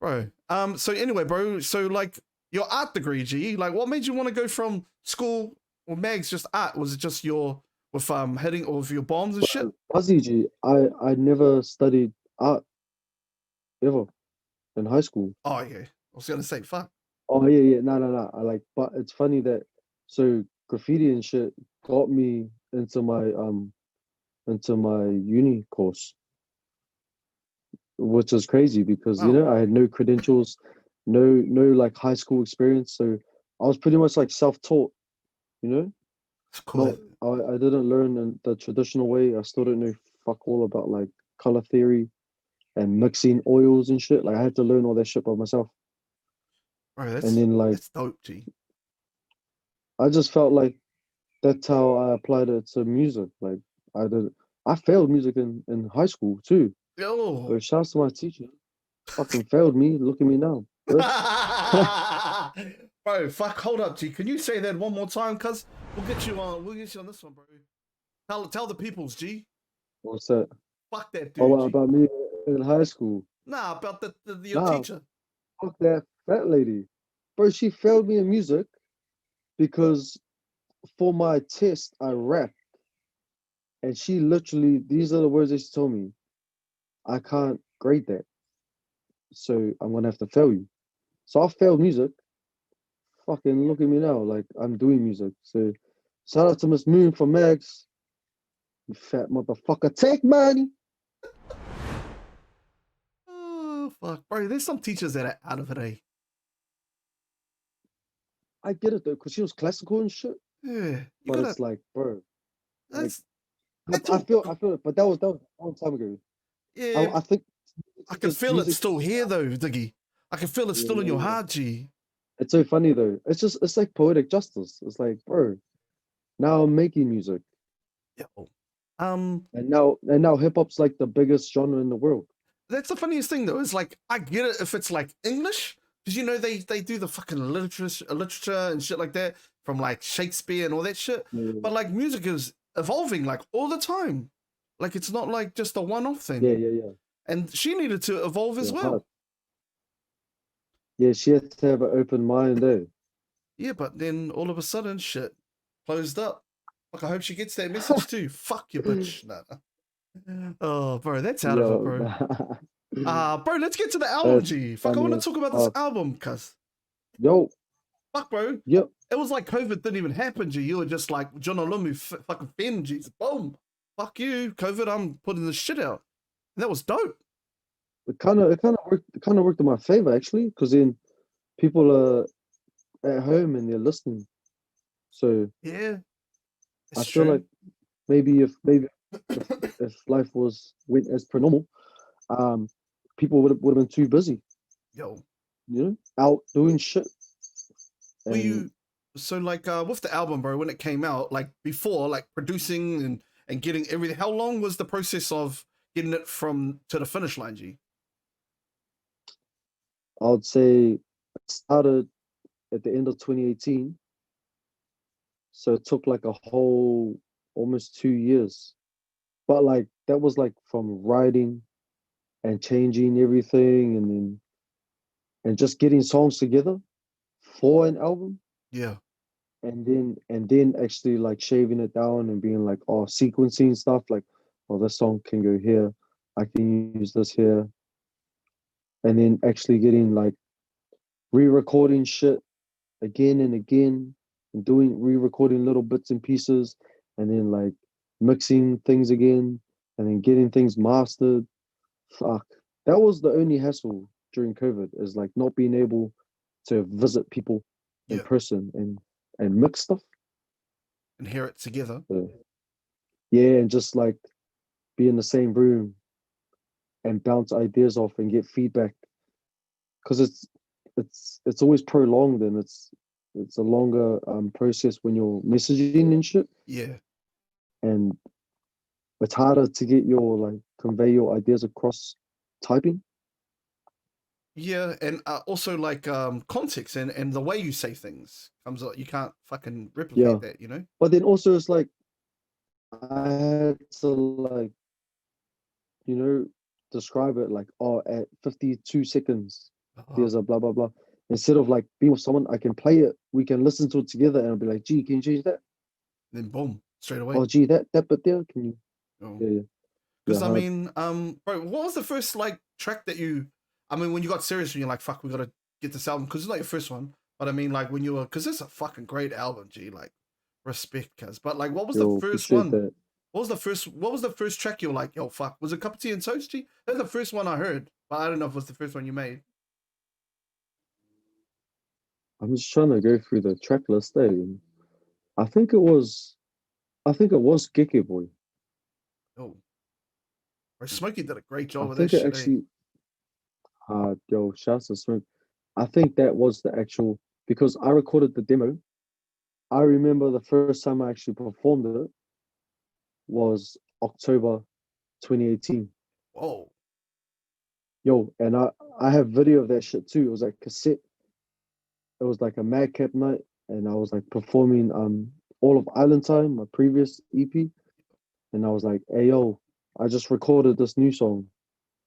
Bro. So anyway, bro, so like your art degree, G, like what made you want to go from school or mags just art? Was it just your with hitting or with your bombs and shit? Fuzzy G, I never studied art ever in high school. Oh yeah. I was gonna say fuck. Oh yeah, yeah, no, no, no. But it's funny that so graffiti and shit got me into my uni course, which is crazy because Wow. I had no credentials, no like high school experience, so I was pretty much like self-taught, you know. It's cool. Not I didn't learn in the traditional way. I still don't know fuck all about like color theory and mixing oils and shit. Like I had to learn all that shit by myself, Bro, and that's then like that's dope, G. I just felt like that's how I applied it to music. Like I did, I failed music in high school too. Yo. But shouts to my teacher. Fucking failed me. Look at me now, bitch. Bro, fuck, hold up, G. Can you say that one more time? Cause we'll get you on this one, bro. Tell the peoples, G. What's that? Fuck that Oh, dude, what G. about me in high school? Nah, about your Nah, teacher. fuck that fat lady. Bro, she failed me in music because for my test I rapped, and she literally, these are the words that she told me. I can't grade that, so I'm gonna have to fail you. So I failed music. Fucking look at me now, like I'm doing music. So shout out to Miss Moon from Mags. You fat motherfucker. Take money. Oh fuck, bro. There's some teachers that are out of it, eh? I get it though, because she was classical and shit. Yeah, you But gotta. it's like, bro, like That's it's all. I feel it, but that was a long time ago. Yeah, I think I can feel it music still teachers here now. though, Diggy. I can feel it Yeah, still in yeah, your yeah. heart, G. It's so funny though. It's like poetic justice. It's like, bro, now I'm making music. Yo. Um, And now hip hop's like the biggest genre in the world. that's the funniest thing though. Is like I get it if it's like English, because you know they do the fucking literature and shit like that from like Shakespeare and all that shit. Yeah, But like music is evolving like all the time. Like it's not like just a one-off yeah, thing. yeah, yeah. And she needed to evolve as Yeah, hard. well. Yeah, she had to have an open mind there. Yeah, but then all of a sudden, shit closed up. Like I hope she gets that message too. Fuck you, bitch. Nah, nah. Oh, bro, that's out of it, Yo, bro. Bro, let's get to the album, that's G. Fuck, I funny want to as talk about this fuck. album, cuz. Yo, Fuck, bro. yep. It was like COVID didn't even happen, G. You were just like, John Olumu fucking Finn, G. Boom. Fuck you, COVID. I'm putting this shit out. And that was dope. It kind of worked in my favor actually, because then people are at home and they're listening. So Yeah, I it's feel like true. maybe if life was went as per normal, um, people would have been too busy, Yo, you know, out doing shit. were And you so like with the album, bro, when it came out, like before, like producing and getting everything, how long was the process of getting it from to the finish line, G? I would say it started at the end of 2018, so it took like a whole almost 2 years. But like that was like from writing and changing everything, and just getting songs together for an album, Yeah. and then actually like shaving it down and being like, oh, sequencing stuff like, oh, this song can go here, I can use this here, and then actually getting like re-recording shit again and again, and doing re-recording little bits and pieces, and then like mixing things again, and then getting things mastered. Fuck, that was the only hassle during COVID, is like not being able to visit people in Yeah. person and mix stuff. And hear it together. So, yeah, and just like be in the same room and bounce ideas off and get feedback, because it's always prolonged, and it's a longer process when you're messaging and shit, Yeah. and it's harder to get your like convey your ideas across typing. Yeah, and also like context and the way you say things comes out. You can't fucking Yeah, replicate that, you know? but then also it's like I had to like, you know, describe it like, oh, at 52 seconds Uh, there's a blah blah blah, instead of like being with someone I can play it, we can listen to it together, and I'll be like, gee, can you change that? then boom, straight away. Oh, gee, that bit there, can you? Oh. Yeah, yeah, yeah, Because I hard. mean, bro, what was the first like track that you? I mean, when you got serious and you're like, "Fuck, we gotta get this album," because it's not your first one. But I mean, like when you were, because it's a fucking great album, G. Like, respect, cuz. But like, what was the Yo, first appreciate one? that. What was the first? What was the first track you were like, "Yo, fuck"? Was it "Cup of Tea and Toast"? G? That's the first one I heard, but I don't know if it was the first one you made. I'm just trying to go through the track list there. And I think it was, I think it was Gecky Boy. Oh, bro, Smokey did a great I job with that think it shit, eh? actually, yo, shouts to Smoke. I think that was the actual, because I recorded the demo. I remember the first time I actually performed it was October 2018. Whoa, Yo, and I have video of that shit too. It was like cassette. It was like a madcap night, and I was like performing all of Island Time, my previous EP, and I was like, hey yo, I just recorded this new song.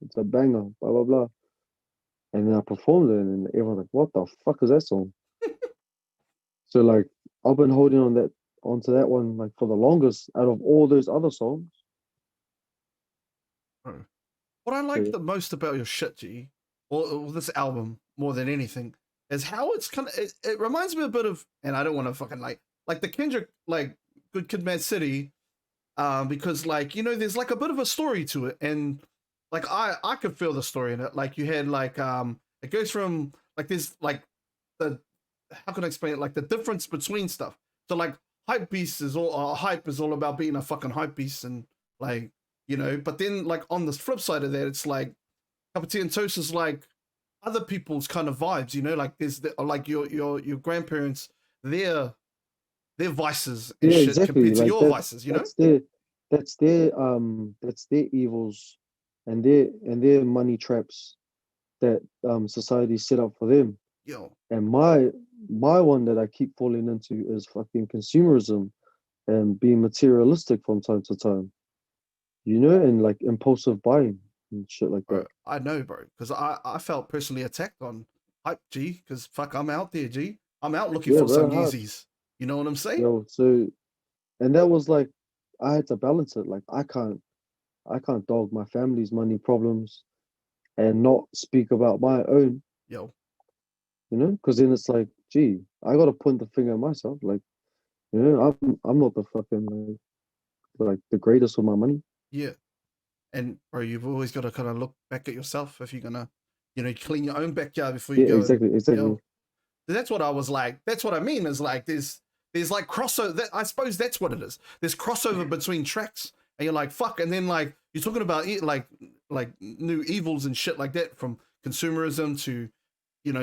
It's a banger, blah blah blah. And then I performed it, and everyone's like, "What the fuck is that song?" So like, I've been holding onto that one like for the longest out of all those other songs. Bro. What I So like the most about your shit, G, or this album more than anything, is how it's kind of. It reminds me a bit of, and I don't want to fucking like the Kendrick, like Good Kid, Mad City, because like there's like a bit of a story to it, and like I could feel the story in it. Like you had like it goes from like there's like the how can I explain it? Like the difference between stuff. So like hype beast is all hype is all about being a fucking hype beast and like but then like on the flip side of that, it's like cup of tea and toast is like other people's kind of vibes. Like there's like your grandparents, their their vices and yeah, shit exactly. compared to Like your vices. that's their evils and their money traps that society set up for them. Yo, And my one that I keep falling into is fucking consumerism and being materialistic from time to time, and like impulsive buying and shit like bro, that. I know, bro, because I felt personally attacked on hype, G, because fuck, I'm out there, G. I'm out looking Yeah, for some bro, hard. Yeezys. You know what I'm saying? Yo, so and that was like I had to balance it. Like I can't dog my family's money problems and not speak about my own, Yo, because then it's like, gee, I gotta point the finger at myself. Like, I'm not the fucking like the greatest with my money. yeah. And bro, you've always got to kind of look back at yourself if you're gonna, clean your own backyard before you Yeah, go and exactly, exactly. that's what I was like. That's what I mean is like there's like crossover. I suppose that's what it is. There's crossover between tracks, and you're like fuck, and then like you're talking about like new evils and shit like that from consumerism to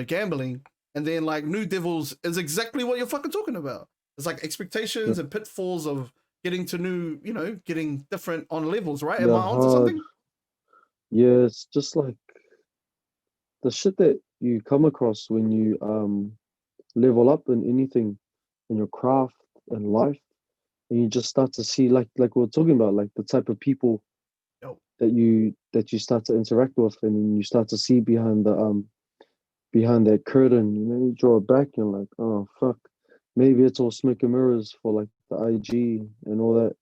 gambling, and then like New Devils is exactly what you're fucking talking about. It's like Yeah, expectations and pitfalls of getting to new, getting different on levels, right? Am yeah, I onto hard. something? Yeah, it's just like the shit that you come across when you level up in anything in your craft and life, and you just start to see like we are talking about, like the type of people Yo, that you start to interact with, and then you start to see behind that curtain. You draw it back, and like, oh fuck, maybe it's all smoke and mirrors for like the IG and all that.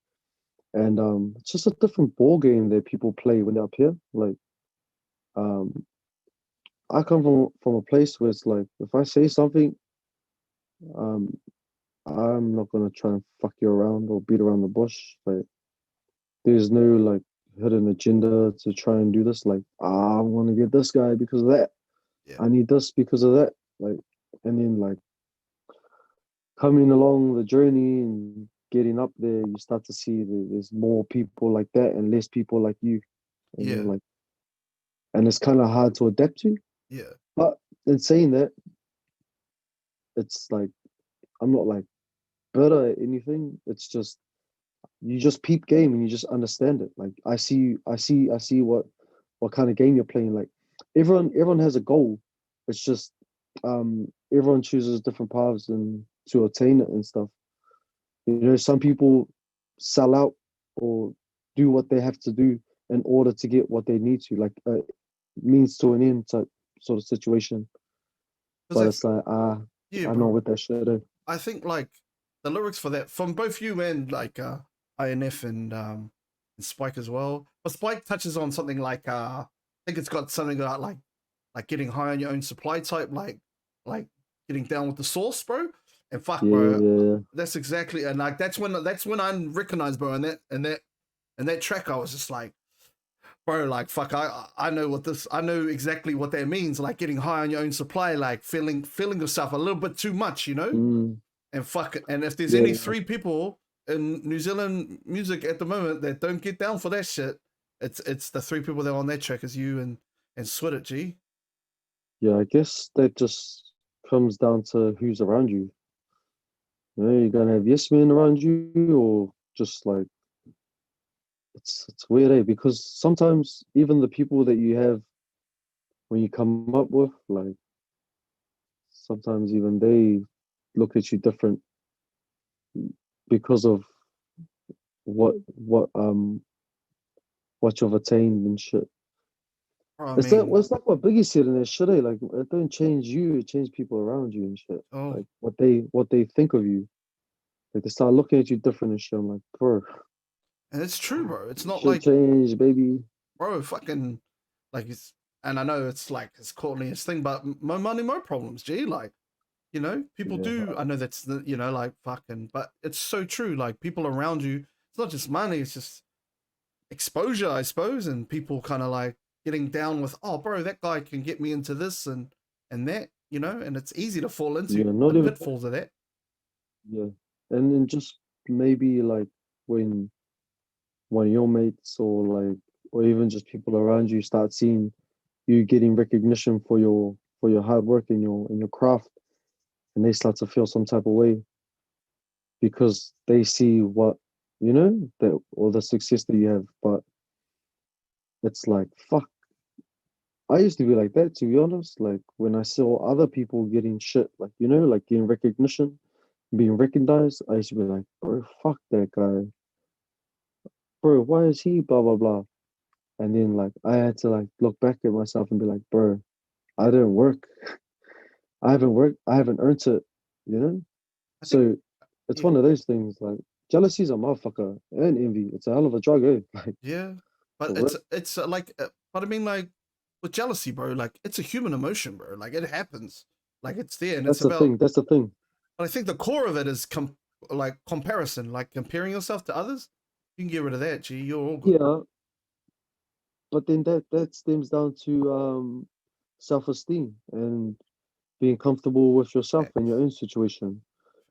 And it's just a different ball game that people play when they're up here. Like, um, I come from a place where it's like, if I say something, um, I'm not gonna try and fuck you around or beat around the bush. Like, there's no like hidden agenda to try and do this. Like, I want to get this guy because of that. yeah, I need this because of that. Like, and then like coming along the journey and getting up there, you start to see there's more people like that and less people like you, and you're yeah, like, and it's kind of hard to adapt to. yeah. But in saying that, it's like I'm not like better at anything. It's just you just peep game and you just understand it. Like I see what kind of game you're playing. Like everyone has a goal. It's just everyone chooses different paths and to attain it and stuff. Some people sell out or do what they have to do in order to get what they need to, like means to an end type sort of situation. Because But that's it's like yeah, I'm not bro. with that shit. I think like the lyrics for that from both you and like INF and Spike as well. But Spike touches on something like I think it's got something about like getting high on your own supply type, like getting down with the source, bro. And fuck, Yeah, bro, yeah, that's exactly and like that's when I recognized, bro, and that track I was just like, bro, like fuck, I know what this, I know exactly what that means, like getting high on your own supply, like feeling yourself a little bit too much, mm, and fuck it. And if there's any yeah, three people in New Zealand music at the moment that don't get down for that shit, it's the three people that are on that track is you and Sweat It G. yeah. I guess that just comes down to who's around you. You're gonna have yes men around you, or just like it's weird, because sometimes even the people that you have when you come up with, like sometimes even they look at you different because of what what um what you've attained and shit. Bro, I It's that mean, what's like what Biggie said in that shit, eh? Like it don't change you, it changes people around you and shit. oh, Like what they think of you. Like they start looking at you different and shit. I'm like, bro, and it's true, bro. It's not shit like, changed, baby. bro, fucking, like it's, and I know it's like it's corniest thing, but more money, more problems. Gee, like, people Yeah, do. I know that's the, like fucking, but it's so true. Like people around you, it's not just money. It's just exposure, I suppose, and people kind of like getting down with, oh, bro, that guy can get me into this and that, and it's easy to fall into yeah, the not even that. pitfalls of that. Yeah. And then just maybe like when one of your mates or even just people around you start seeing you getting recognition for your hard work in your craft and they start to feel some type of way because they see what that or the success that you have. But it's like fuck. I used to be like that, to be honest. Like when I saw other people getting shit, like like getting recognition, being recognized, I used to be like, bro, fuck that guy. Bro, why is he blah blah blah? And then like I had to like look back at myself and be like, bro, I didn't work. I haven't worked. I haven't earned it, you know? I think, So it's yeah, one of those things like jealousy's a motherfucker and envy. It's a hell of a drug, eh? Like yeah, but for it's real. it's like, but I mean, like with jealousy, bro, like it's a human emotion, bro. Like it happens, like it's there, and it's That's the about. thing. That's the thing. But I think the core of it is like comparison, like comparing yourself to others. You can get rid of that. Gee, you're all good, bro. Yeah, but then that stems down to self-esteem and being comfortable with yourself and your Facts, own situation.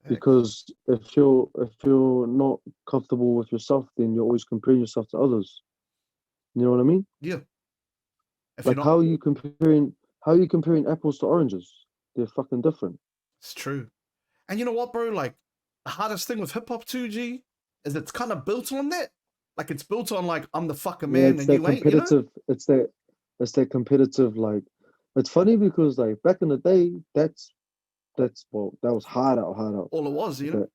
facts. Because if you're not comfortable with yourself, then you're always comparing yourself to others. You know what I mean? Yeah, if you're Like not, how are you comparing apples to oranges? They're fucking different. it's true. And you know what, bro? Like the hardest thing with hip hop 2G is it's kind of built on that. Like it's built on like I'm the fucking Yeah, man it's and that you ain't. competitive. It's that competitive. Like, it's funny because like back in the day, that's well, that was hard out. All it was. That,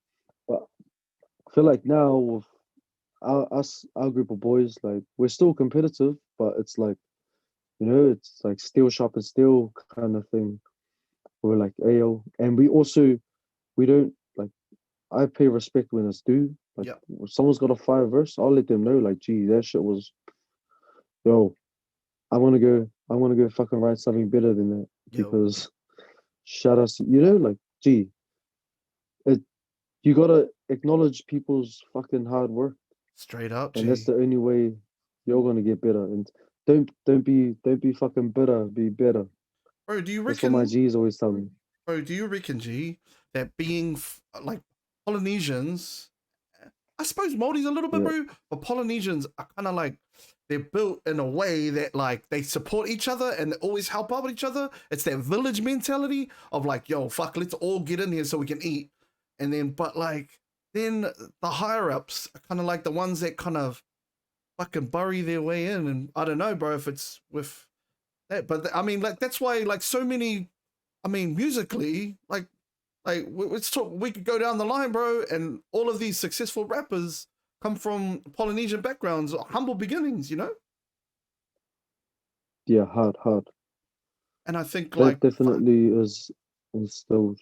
but I feel like now with our group of boys, like we're still competitive, but it's like it's like steel sharp steel kind of thing. We're like AO, and we don't like. I pay respect when it's due. Like Yep, if someone's got a fire verse, I'll let them know. Like, gee, that shit was yo. I want to go fucking write something better than that yo, because shout out to like, gee, it you gotta acknowledge people's fucking hard work, straight up, and that's G. the only way you're gonna get better. And don't be fucking bitter. Be better. Bro, do you That's what my reckon? G's always tell me. Bro, do you reckon, G, that being like Polynesians, I suppose Maldives a little bit, Yeah, bro, but Polynesians are kind of like they're built in a way that like they support each other and they always help out with each other. It's that village mentality of like, yo, fuck, let's all get in here so we can eat. And then, but like, then the higher ups are kind of like the ones that kind of fucking bury their way in. And I don't know, bro, if it's with that, but I mean, like, that's why, like, so many, I mean, musically, like let's talk. We could go down the line, bro, and all of these successful rappers come from Polynesian backgrounds, humble beginnings, yeah, hard. And I think That like fuck, definitely is still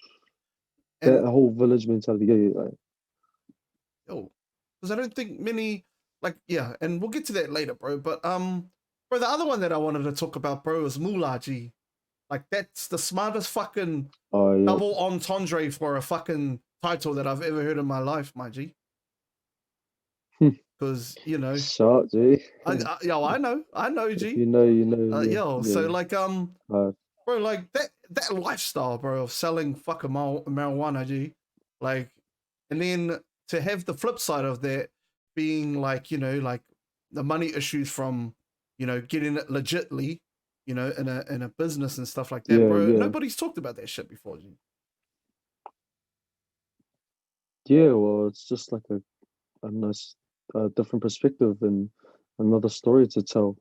that and whole village mentality. Yeah, yeah, like, yo, because I don't think many like yeah, and we'll get to that later, bro. But bro, the other one that I wanted to talk about, bro, is Mulaji. Like that's the smartest fucking oh yeah, double entendre for a fucking title that I've ever heard in my life, my G. Because shot, G. yo, I know, If G. you know, you know. Yo, Yeah, so yeah. like Hard. bro, like that lifestyle, bro, of selling fucking marijuana, G, like, and then to have the flip side of that being like like the money issues from getting it legitly, in a business and stuff like that, Yeah, bro. yeah, Nobody's talked about that shit before, G. yeah. Well, it's just like a nice, different perspective and another story to tell.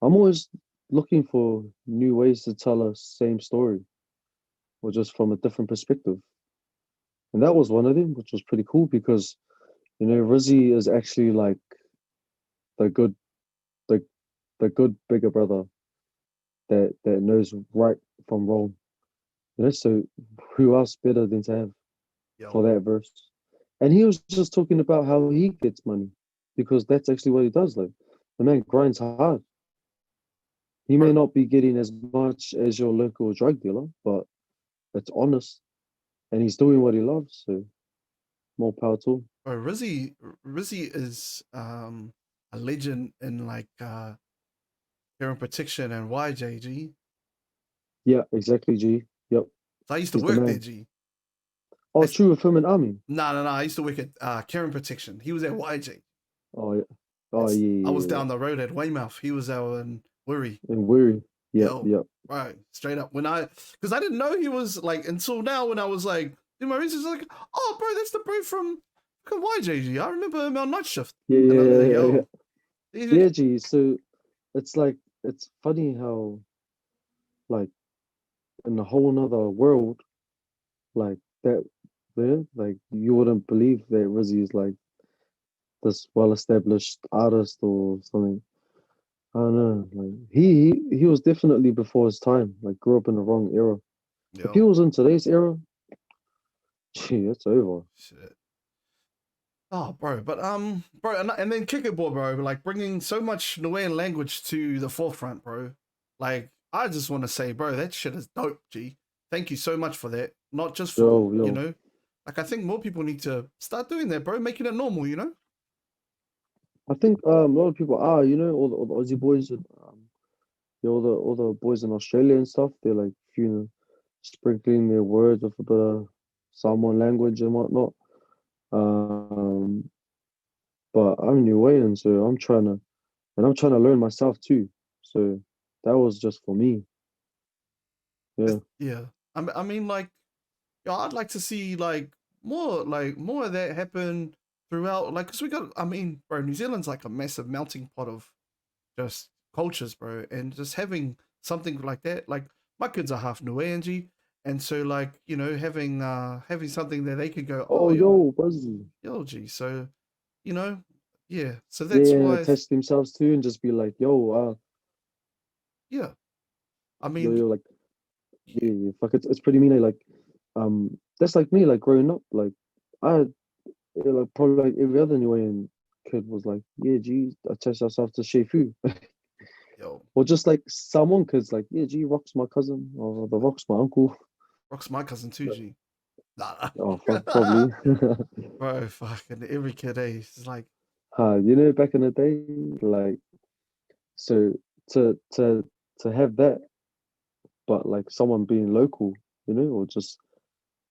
I'm always looking for new ways to tell a same story, or just from a different perspective. And that was one of them, which was pretty cool because Rizzy is actually like the good, the the good bigger brother. that knows right from wrong. You know, so who else better than to have for Yo, that verse? And he was just talking about how he gets money because that's actually what he does. Like the man grinds hard. He may bro, not be getting as much as your local drug dealer, but it's honest, and he's doing what he loves. So more power to him. bro, Rizzy is a legend in like care and protection and YJG. Yeah, exactly. G. Yep, So I used to he's the work there, man. G. I Oh, used, true with him and Army. no. I used to work at care and protection. He was at YJ. Oh yeah. Oh It's, yeah, I was yeah, yeah. down the road at Weymouth. He was out in Wirry. And Weary. Yep, Yo, yep. right, straight up. Because I didn't know he was like until now when I was like doing my research, like, oh, bro, that's the bro from YJG. I remember him on night shift, Yeah, and yeah, I'm like, yeah, yeah. yo, Yeah, G. So it's like it's funny how like in a whole nother world like that there, like you wouldn't believe that Rizzy is like this well-established artist or something. I don't know. Like he was definitely before his time. Like grew up in the wrong era. If he yo, was in today's era, gee, it's over. shit. Oh, bro, but bro, and then kickball, bro, like bringing so much Nuean language to the forefront, bro. Like, I just want to say, bro, that shit is dope, G. Thank you so much for that. Not just for Yo, yo. like I think more people need to start doing that, bro, making it normal, you know? I think a lot of people are, all the Aussie boys and all the boys in Australia and stuff, they're like sprinkling their words with a bit of Samoan language and whatnot. Um, but I'm New Wayne, so I'm trying to learn myself too. So that was just for me. Yeah. Yeah. I mean, like, yo, I'd like to see more of that happen throughout. Like, cause we got, I mean, bro, New Zealand's like a massive melting pot of just cultures, bro, and just having something like that. Like, my kids are half Nuangi, and so like having something that they could go, oh Oh, yo, Buzzy. yo, G. So you know, yeah. So that's Yeah, why, attach themselves too and just be like, yo, yeah. I yo, mean, yo, like, yeah, yeah, yeah, fuck, it's pretty mean. Like, that's like me, like growing up, like, I, like, probably like every other New Wayne kid was like, yeah, geez, attach yourself to Shefu. yo, Or just like someone kids, like, yeah, G, Rock's my cousin, or the Rock's my uncle. Rock's my cousin too, Like, G. Nah, oh, fuck, probably. bro, fucking every kid, is like, Back in the day, like, so to to to have that, but like someone being local, or just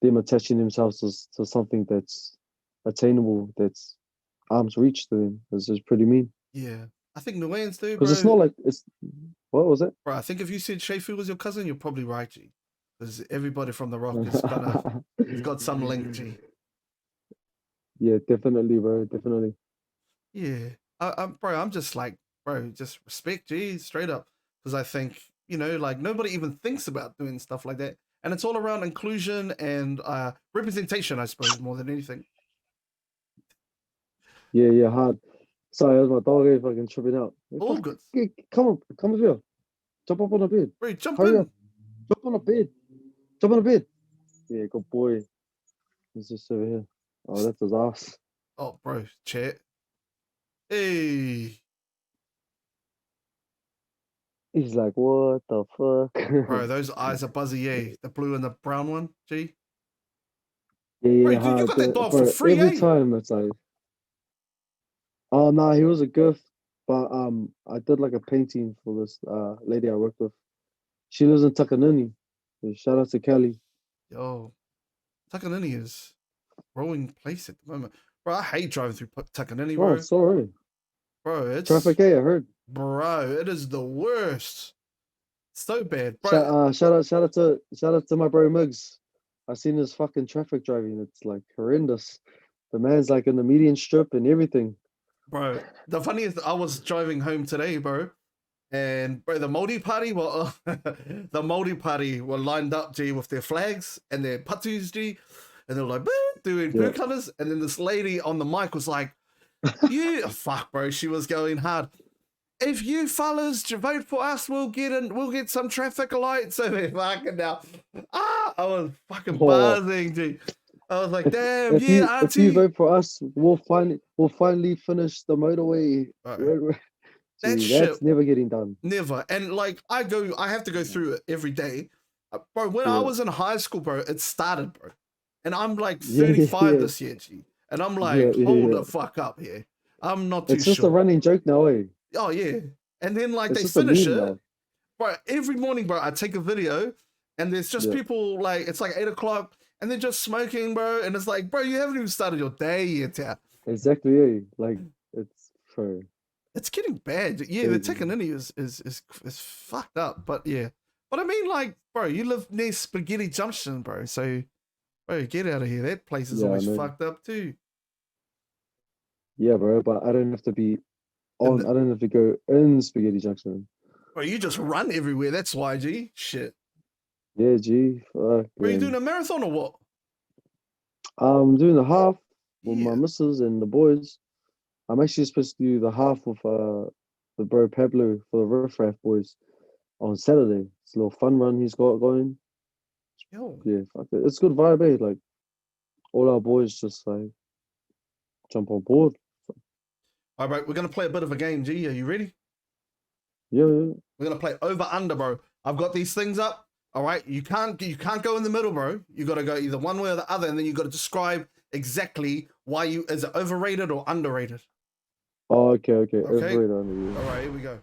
them attaching themselves to something that's attainable, that's arm's reach to them, is just pretty mean. yeah. I think Nuan's do, Because it's bro. not like it's what was it? Bro, I think if you said Shefu was your cousin, you're probably right, G. Because everybody from the Rock has got some link, G. Yeah, definitely, bro, definitely. Yeah, bro, I'm just like, bro, just respect, G, straight up. Because I think, like nobody even thinks about doing stuff like that. And it's all around inclusion and representation, I suppose, more than anything. Yeah, yeah, hard. Sorry, that was my dog fucking tripping out. Hey, All good. come on, come over here. Jump up on the bed. Bro, jump Hurry up. in. Jump on the bed. Jump on the bed. Yeah, good boy. He's just over here. Oh, that's his ass. Oh, bro, chat. Hey, He's like, what the fuck? bro, those eyes are buzzy, eh? The blue and the brown one, G. Yeah, Bro, yeah, you hard. got that dog for Bro, free, every eh? time it's like, oh no, he was a gift. But I did like a painting for this lady I worked with. She lives in Takanini. So shout out to Kelly. Yo, Takanini is growing place at the moment. Bro, I hate driving through Takanini, Oh, bro. sorry. Bro, it's Traffic A, I heard. bro, it is the worst. So bad, bro. Shout out to my bro Muggs. I seen his fucking traffic driving. It's like horrendous. The man's like in the median strip and everything. Bro, the funniest, I was driving home today, bro, and bro, the Māori party were the Māori party were lined up, G, with their flags and their patus, G, and they were like doing poo Yeah. colours, and then this lady on the mic was like, "Yeah, fuck, bro," she was going hard. if you fellas vote for us, we'll get some traffic lights over here. Fucking now. I was fucking Oh, buzzing, dude. I was like, damn, if yeah, you auntie. vote for us, we'll finally finish the motorway. Bro, that Gee, shit that's never getting done. never. And like I have to go through it every day. Bro, when I Yeah, was in high school, bro, it started, bro. And I'm like yeah, yeah, 35 yeah, this year, G. And I'm yeah, like, yeah, hold yeah. the fuck up here. I'm not too It's just a sure. running joke now, eh? Oh yeah. And then like It's they just a finish meme it. now. Bro, every morning, bro, I take a video and there's just Yeah, people like it's like 8 o'clock and they're just smoking, bro. And it's like, bro, you haven't even started your day yet. Yeah. exactly, eh? Like it's for It's getting bad. Yeah, the crazy. taking in is fucked up. But yeah. But I mean, like, bro, you live near Spaghetti Junction, bro. So, bro, get out of here. That place is Yeah, I always know. fucked up too. Yeah, bro, but I don't have to be And on. I don't have to go in Spaghetti Junction. bro, you just run everywhere. That's why, G. Shit. Yeah, gee, fuck, Bro, you doing man. a marathon or what? I'm doing the half with my Yeah. missus and the boys. I'm actually supposed to do the half with the bro Pablo for the Riff Raff boys on Saturday. It's a little fun run he's got going. Yo. Yeah, fuck it. It's good vibe, eh? Like all our boys just like jump on board. All right, we're gonna play a bit of a game, G. Are you ready? Yeah, yeah. We're gonna play over under, bro. I've got these things up. All right, you can't go in the middle, bro. You got to go either one way or the other, and then you got to describe exactly why you is it overrated or underrated. Oh, okay, okay. Okay. Overrated under you. All right, here we go.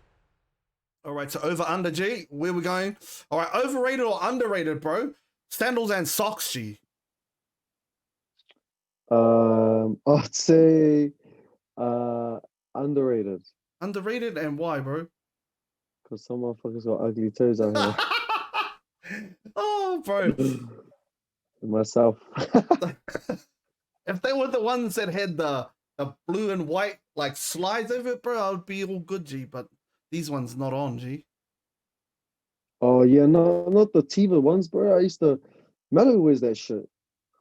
All right, so over under, G. Where we going? All right, overrated or underrated, bro? Sandals and socks, G. I'd say uh underrated Underrated and why, bro? because some motherfuckers got ugly toes out here. Oh, bro. Myself. If they were the ones that had the blue and white like slides over it, bro, I would be all good, G. But these ones not on, G. Oh yeah, no, not the Tiva ones, bro. I used to Mello wears that shit.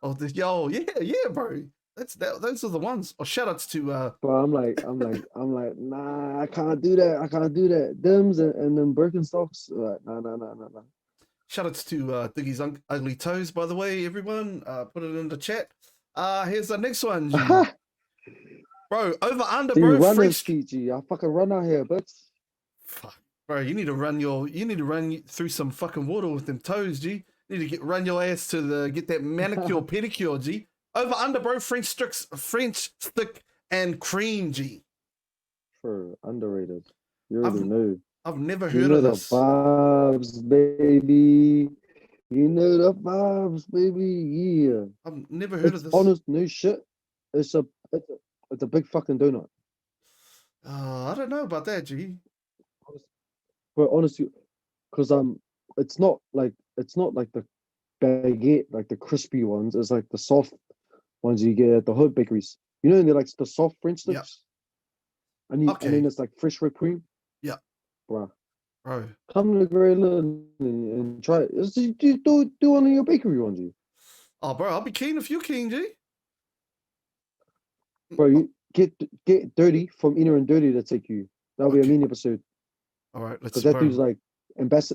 Oh, yo, yeah, bro. Those are the ones. Oh, shout outs to But I'm like, nah, I can't do that. I can't do that. Dims and them Birkenstocks. Nah, nah, nah, nah, nah. shout outs to Diggy's ugly toes, by the way, everyone. Put it in the chat. Here's the next one, G. Bro, over under, Dude, bro. runners French. feet, G. I fucking run out here, but Fuck, bro. You need to run through some fucking water with them toes, G. You need to run your ass to get that manicure pedicure, G. Over under, bro. French stick and cream, G. for underrated. You I've already know. I've never You heard know of the this. vibes, baby. You know the vibes, baby. Yeah. I've never heard of It's this. honest new shit. It's a it's a, it's a big fucking donut. I don't know about that, G. But honestly, because it's not like the baguette, like the crispy ones. It's like the soft ones you get at the hood bakeries. You know, they're like the soft French Yeah. sticks, and then Okay. it's like fresh whipped cream, Yeah, bruh. bro. Come to Greyland and try it. Do one of your bakery ones, you. Oh, bro. I'll be keen if you're keen, G. Bro, you get dirty from Inner and Dirty to take you. That'll be a Okay. mini episode All right. because Let's, that dude's bro. like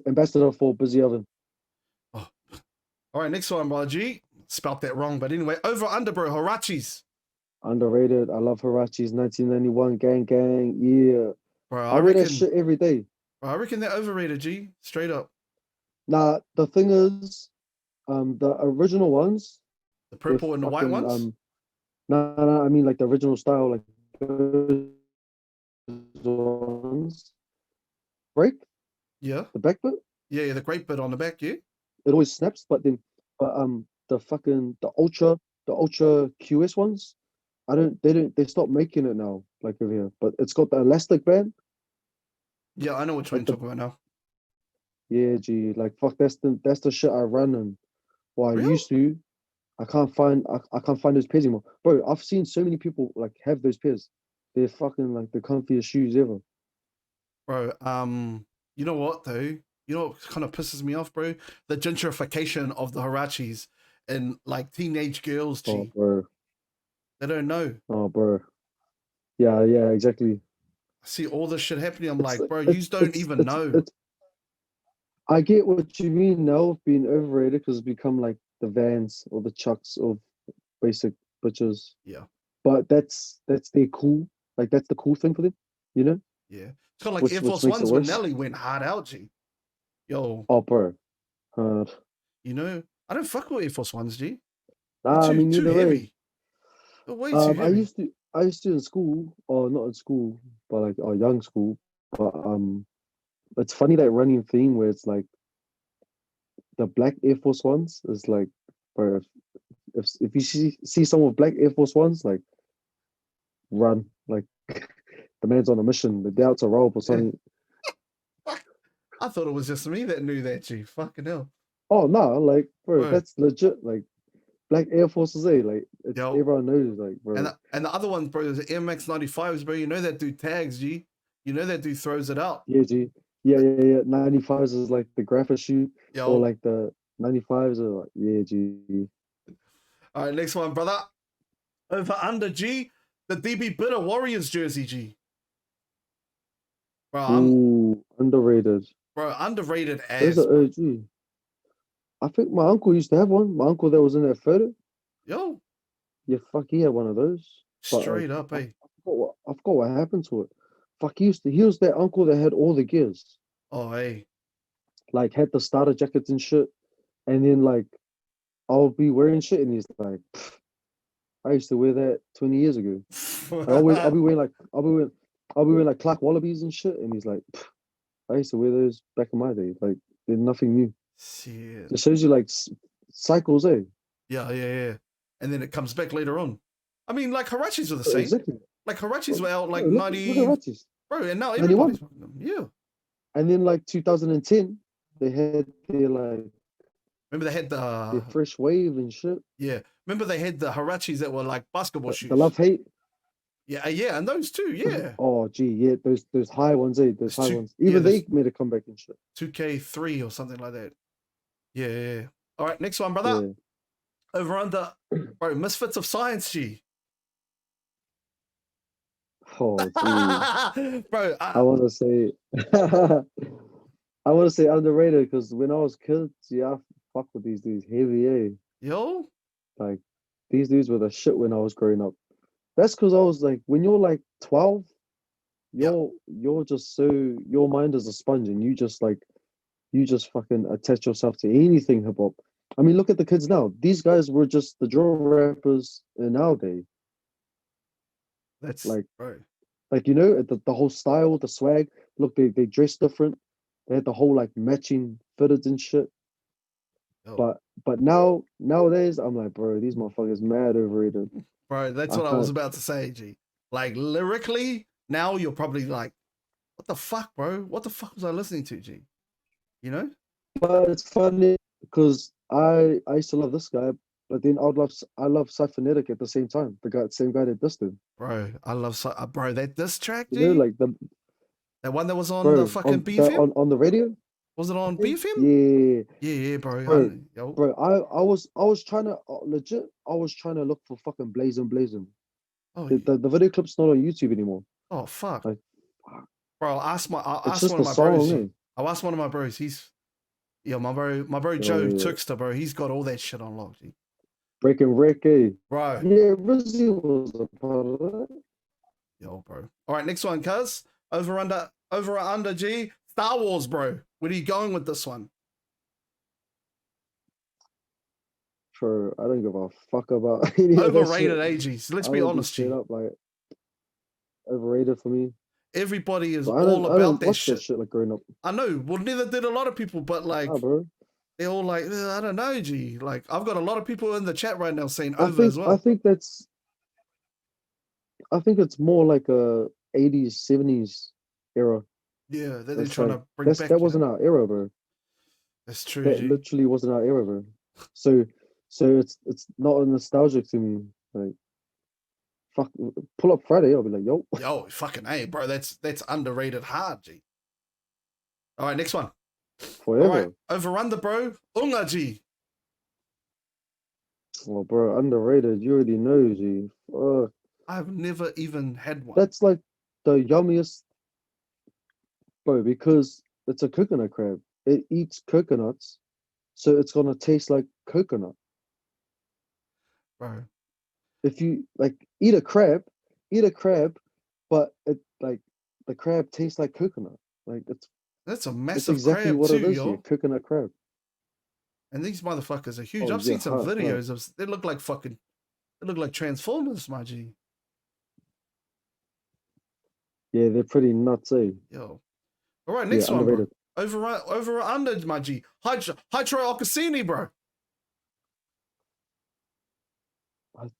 ambassador for Busy Oven. Oh. All right. Next one, bro. G. Spelt that wrong, but anyway. Over under, bro. Hirachis. Underrated. I love Hirachis. 1991 gang gang. Yeah, Bro, I wear that shit every day. I reckon they're overrated, G. Straight up. Nah, the thing is, the original ones, The they're purple and the white fucking ones. nah, I mean like the original style, like those ones. Break Yeah. the back bit. Yeah, the great bit on the back, yeah. It always snaps, but the ultra QS ones, they stopped making it now, like over here. But it's got the elastic band, Yeah, I know which one like you're the talking about now. yeah, gee, like fuck, that's the shit I run and well I Real? used to. I can't find those pairs anymore. Bro, I've seen so many people like have those pairs. They're fucking like the comfiest shoes ever. Bro, you know what though? You know what kind of pisses me off, bro? The gentrification of the Hirachis and like teenage girls, Oh G. bro. They don't know. Oh bro. Yeah, yeah, exactly. see all this shit happening. I'm It's like, bro, you don't even know. it's I get what you mean now of being overrated because it's become like the Vans or the Chucks of basic bitches. Yeah, But that's their cool. Like that's the cool thing for them, you know? yeah. It's kind of like Air Which Force makes it Ones when worse. Nelly went hard out, G. Yo, Oh, bro. Uh, you know, I don't fuck with Air Force Ones, G. They're I mean, too neither way. heavy. They're way too heavy. I used to in school, or not in school, but like or young school. But it's funny that running theme where it's like the black Air Force Ones is like, bro, if you see someone with black Air Force Ones, like run, like the man's on a mission, the doubts a rope or something. I thought it was just me that knew that, G. Fucking hell. Oh no, like bro, Bro, that's legit. Like black Air Forces, like it's yo. everyone knows, like bro. And the other ones, bro, is Air Max 95s, bro. You know that dude tags, G. You know that dude throws it out. Yeah, G. Yeah. 95s is like the graphic shoe, or Yo. like the 95s are like, yeah, G. All right, next one, brother. Over under G, the DB Bitter Warriors jersey, G. Bro, Ooh, underrated. underrated Those as, are bro. OG. I think my uncle used to have one. My uncle that was in that photo. Yo, Yeah, fuck, he had one of those. But like, straight up, eh? I forgot what happened to it. Fuck, he was that uncle that had all the gears. Oh, hey. Like, had the starter jackets and shit. And then like, I'll be wearing shit, and he's like, I used to wear that 20 years ago. I'll be wearing like, I'll be wearing like Clark Wallabies and shit, and he's like, I used to wear those back in my day. Like, they're nothing new. Shit. It shows you like cycles, eh? Yeah. And then it comes back later on. I mean, like Harachis were the Oh, same. exactly. Like Harachis Bro, were out like look at 90, Ratchis. bro, and now 91. everybody's fucking them. Yeah. And then like 2010, they had Remember they had their the fresh wave and shit. yeah. Remember they had the Harachis that were like basketball The shoes. love hate. Yeah, and those too, yeah. Oh gee, yeah, those high ones, eh? Those There's high two, ones. yeah, Even there's they made a comeback and shit. 2K3 or something like that. Yeah. All right, next one, brother. Yeah. Over under, bro, Misfits of Science, G. Oh gee. Bro, I wanna say I wanna say underrated because when I was kids, yeah, I fuck with these dudes heavy, eh? yo, Like these dudes were the shit when I was growing up. That's because I was like, when you're like 12, yeah, you're just so your mind is a sponge and you just fucking attach yourself to anything hip hop. I mean, look at the kids now. These guys were just the drill rappers in our day. that's Like, bro. you know, the whole style, the swag. Look, they dress different. They had the whole like matching fitteds and shit. Yo, But nowadays, I'm like, bro, these motherfuckers mad overrated. bro, that's I what I was can't. about to say, G. Like lyrically, now you're probably like, what the fuck, bro? What the fuck was I listening to, G? You know? But it's funny because I used to love this guy, but then I love Cyphernetic at the same time. Same guy that dissed him. Bro, I love bro, that diss track, You know, G. like the That one that was on the bro fucking BFM? on the radio. Was it on BFM? Yeah, Yeah, bro. bro, Yo. bro. I was trying to legit. I was trying to look for fucking Blazing. Oh, The video clip's not on YouTube anymore. oh, fuck. Like, fuck. Bro, I It's asked just one of the my bros, song, G. eh? I asked one of my bros. He's yeah, my bro Joe Yeah. Tookster, bro. He's got all that shit on lock, G. Breaking Rick, eh? Bro, Yeah, Rizzy was a part of that. yo, bro. All right, next one, cuz. Over or under, G. Star Wars, bro. Where are you going with this one? For I don't give a fuck about any of that shit. Overrated, AG. So let's I'm be gonna be honest, straight G. up like overrated for me. Everybody is But all I about don't that watch that shit. shit like growing up. I know. Well, neither did a lot of people, but Nah, like bro. they're all like, I don't know, G. Like I've got a lot of people in the chat right now saying over as I well. think it's more like a 80s, 70s era. Yeah, that they're That's trying like to bring that back, you know. wasn't our era, bro. That's true, That G. literally wasn't our era, bro. So it's not a nostalgic to me. Like fuck, pull up Friday. I'll be like, yo, Yo, fucking A, bro. That's underrated hard, G. All right, next one. All right, forever. over under, bro. Unga, G. Well, bro, underrated. You already know, G. I've never even had one. That's like the yummiest. bro, because it's a coconut crab. It eats coconuts, so it's gonna taste like coconut. bro. If you like eat a crab, but it like the crab tastes like coconut. Like That's a it's massive exactly crab what too, it is, yeah, yo. coconut crab. And these motherfuckers are huge. Oh I've yeah, seen some hard. videos of. They look like fucking. They look like Transformers, my G. Yeah, they're pretty nuts, eh? Yo. All right, Yeah, next one, bro. underrated. Over or under, my G. Hydro Alcacini, bro.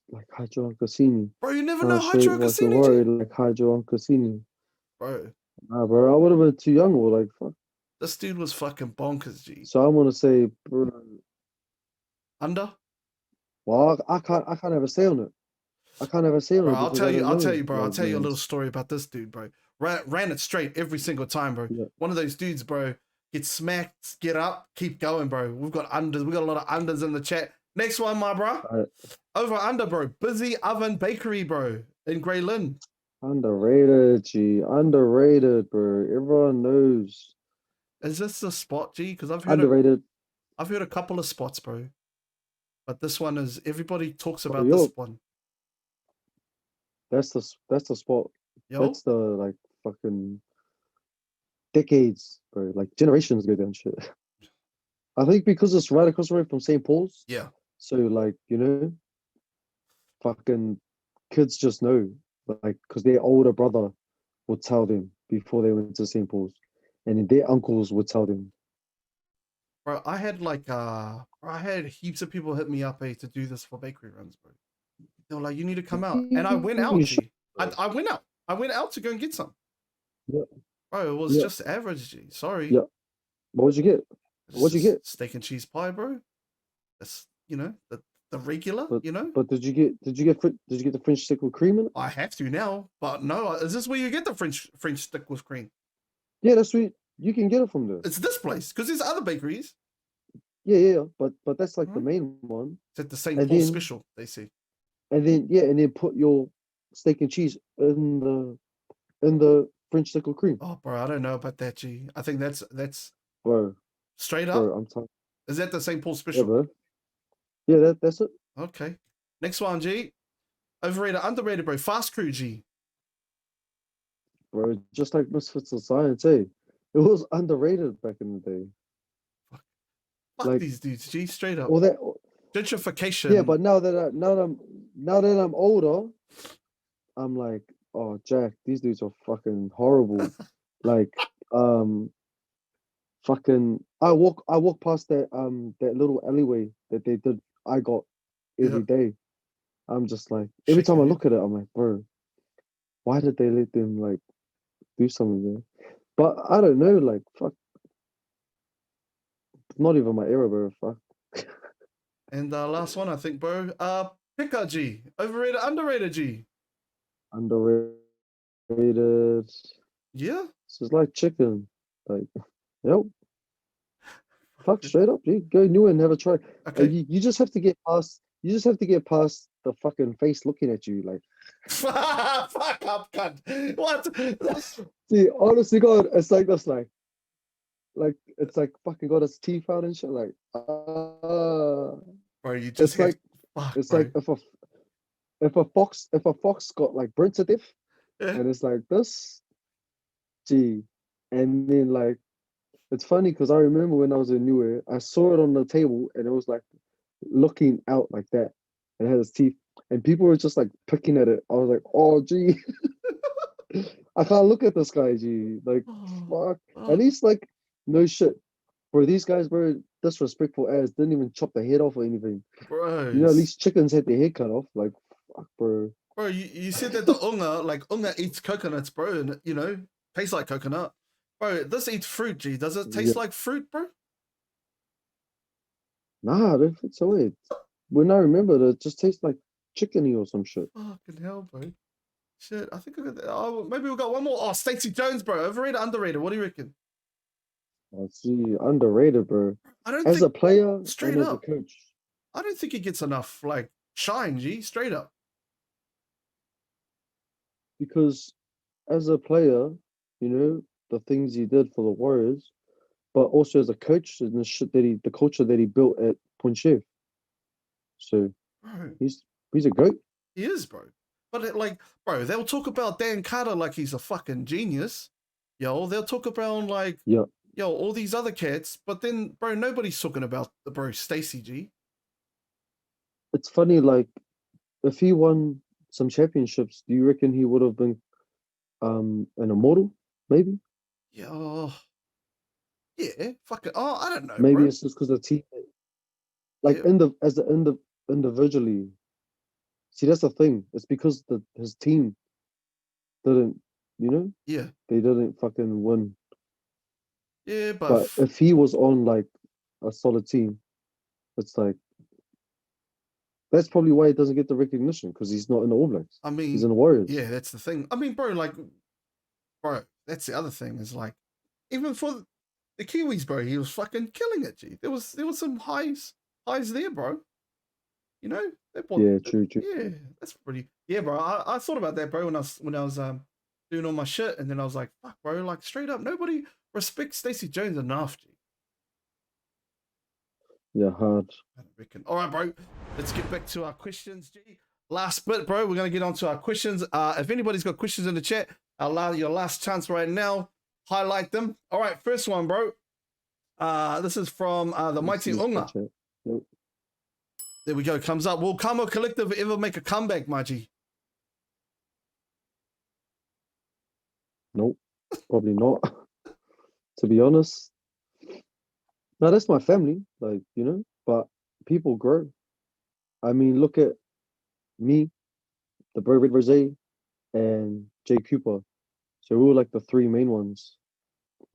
Like Hydro Cassini. Bro, you never Can't know shake Hydro like a Alcacini, G? worry like Hydro Cassini. Bro, Nah, bro, I would have been too young or like fuck. this dude was fucking bonkers, G. So I'm gonna say, bro, Under? well, I can't ever say on it. I can't ever say on Bro, it because I don't I'll tell know you, bro. I'll like tell you a little names. story about this dude, bro. Ran it straight every single time, bro. Yeah. One of those dudes, bro. Get smacked, get up, keep going, bro. We've got unders. We got a lot of unders in the chat. Next one, my bro. Over under, bro. Busy Oven Bakery, bro. In Grey Lynn. Underrated, G. Underrated, bro. Everyone knows. Is this the spot, G? Because Underrated. I've heard a couple of spots, bro. But this one is everybody talks Bro, about this one. that's the spot. Yo, That's the like fucking decades, bro. Like generations go down shit. I think because it's right across the road from St. Paul's. yeah. So like, you know, fucking kids just know. Like, because their older brother would tell them before they went to St. Paul's. And then their uncles would tell them. Bro, I had I had heaps of people hit me up, to do this for bakery runs, bro. They were like, you need to come out. And I went out, You should, G. I went out. I went out to go and get some. yeah, Bro, it was yeah, just average, G. Sorry. yeah. What would you get? It's What'd you just get? steak and cheese pie, bro. That's, the regular, But but did you get the French stick with cream in it? I have to now, but no, is this where you get the French stick with cream? Yeah, that's sweet. You can get it from there. It's this place, because there's other bakeries. Yeah. But that's like the Right? main one. It's at the St. And Paul then special, they say. and then put your steak and cheese in the French stick with cream. Oh, bro, I don't know about that, G. I think that's Bro, straight up. bro, I'm telling Is that the St. Paul yeah, special? bro. Yeah, that's it. Okay. Next one, G. Overrated, underrated, bro. Fast Crew, G. Bro, just like Misfits of Science, eh? It was underrated back in the day. Fuck Like these dudes, G. Straight up. all that. Gentrification. Yeah, but now that I'm older, I'm like, oh Jack, these dudes are fucking horrible. Like, fucking, I walk past that little alleyway that they did. I got every Yeah. day. I'm just like, every Shake time I your look at it, I'm like, bro, why did they let them like do something there? But I don't know, like, fuck, it's not even my era, bro. Fuck. And last one, I think, bro. Picker, G. Overrated, underrated, G. Underrated. Yeah. This is like chicken. Like, yep. Fuck straight up, dude. Go new and have a try. Okay. You just have to get past. You just have to get past the fucking face looking at you. Like, Fuck up, cunt. What? see, honestly, God, it's like this. Like it's like fucking got its teeth out and shit. Like, Bro, you just it's have. like Fuck, it's bro. like if a fox got like burnt to death, Yeah. and it's like this, gee, and then like it's funny because I remember when I was in Newer, I saw it on the table and it was like looking out like that, and it had its teeth, and people were just like picking at it. I was like, oh gee, I can't look at this guy, gee, like fuck. At least like no shit, bro. These guys were disrespectful as didn't even chop the head off or anything. Bro. You know, at least chickens had their head cut off. Like fuck, bro. Bro, you said that the unga eats coconuts, bro, and tastes like coconut. Bro, this eats fruit, G. Does it taste Yeah. like fruit, bro? Nah, it's so weird. When I remember it just tastes like chickeny or some shit. Fucking hell, bro. Shit, I think I got that. Oh, maybe we got one more. Oh, Stacey Jones, bro. Overrated, underrated. What do you reckon? I see, underrated, bro. I don't As think a player straight and as a up. coach. I don't think he gets enough like shine, G. Straight up. Because as a player, you know, the things he did for the Warriors, but also as a coach and the shit the culture that he built at Point Chef. So Bro, he's a goat. he is, bro. But bro, they'll talk about Dan Carter like he's a fucking genius. Yo, they'll talk about like, Yeah, yo, all these other cats, but then, bro, nobody's talking about the bro Stacey G. it's funny. Like if he won some championships, do you reckon he would have been an immortal? Maybe. Yo, yeah, fucking. Oh, I don't know, Maybe bro. it's just because the team, like Yeah, individually. See, that's the thing. It's because his team didn't, you know, yeah, they didn't fucking win. yeah, but But if he was on like a solid team, it's like that's probably why he doesn't get the recognition because he's not in the All Blacks. I He's mean, in the Warriors. yeah, that's the thing. I mean, bro, bro, that's the other thing is like, even for the Kiwis, bro, he was fucking killing it. G, there was some highs there, bro. You know, they bought, Yeah, true. yeah, that's pretty. Yeah, bro. I thought about that, bro, when I was doing all my shit, and then I was like, fuck, bro, like straight up, nobody respects Stacey Jones enough. G. Yeah, hard. I reckon. All right, bro. Let's get back to our questions, G. Last bit, bro. We're gonna get on to our questions. If anybody's got questions in the chat, I'll allow your last chance right now. Highlight them. All right, first one, bro. This is from the Let's Mighty see my Unga. chat. Nope. There we go. Comes up. Will Kamo Collective ever make a comeback, my G? Nope. Probably not. To be honest. Now that's my family, like, but people grow. I mean, look at me, the Bird Red Rose, and Jay Cooper. So we were like the three main ones.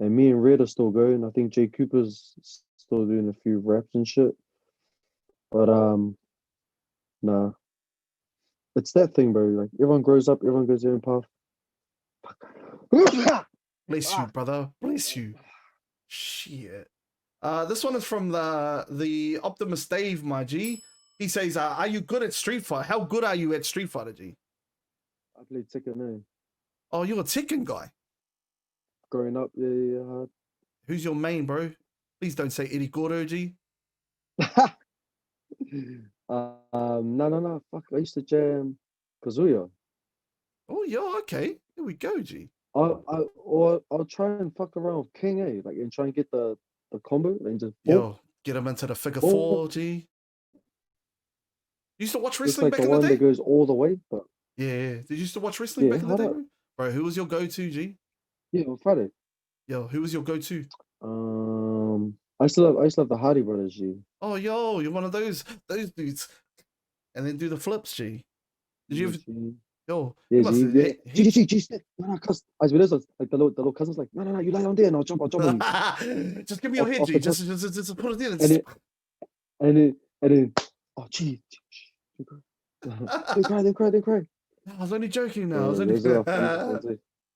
And me and Red are still going. I think Jay Cooper's still doing a few raps and shit. But nah. It's that thing, bro. Like everyone grows up, everyone goes their own path. Bless you, brother. Bless you. Shit. This one is from the Optimus Dave, my G. He says, "Are you good at Street Fighter? How good are you at Street Fighter, G?" I played Tekken now. Oh, you're a Tekken guy. Growing up, yeah, hard. Who's your main, bro? Please don't say Eddie Gordo, G. No. Fuck, I used to jam Kazuya. Oh, yeah, okay. Here we go, G. I'll try and fuck around with King A, like and try and get the combo and just boom, Yo, get him into the figure boom. four, G. You used to watch It's wrestling like back the in the one that day? goes all the way. But Yeah. Did you used to watch wrestling yeah, back in the how day, do bro? Bro, who was your go-to, G? yeah on Friday. Yo, who was your go-to? I still have the Hardy Brothers. G. Oh, yo, you're one of those dudes. And then do the flips, G. Did you Yeah, ever, G. yo, Yeah, you must G. have Yeah. hit. G. Snip. No, cuz as well as like the little cousins like no, you lie down there and I'll jump on you Just give me your off head, off G. the Just, top just, just, just put it in. and it and then oh G. Don't cry. I was only joking now. I was Yeah, only. those are the fun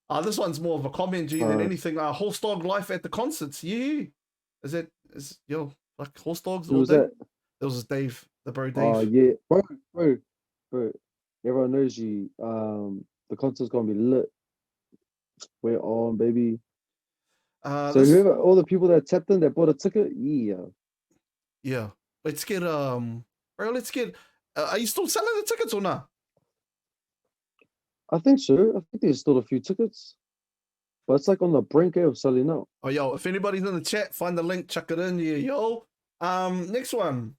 ones. This one's more of a comment, G, than Hard. anything. Horse dog life at the concerts. Yeah. Is yo like horse dogs Who all was day? that? There was Dave, the bro Oh Dave. yeah, bro. Everyone knows you. The concert's gonna be lit. We're on, baby. So This whoever, all the people that tapped in, that bought a ticket, yeah. yeah. Let's get bro. Let's get. Are you still selling the tickets or not? I think so. I think there's still a few tickets, but it's like on the brink of selling out. Oh yo, if anybody's in the chat, find the link, chuck it in. Yeah, yo. Next one.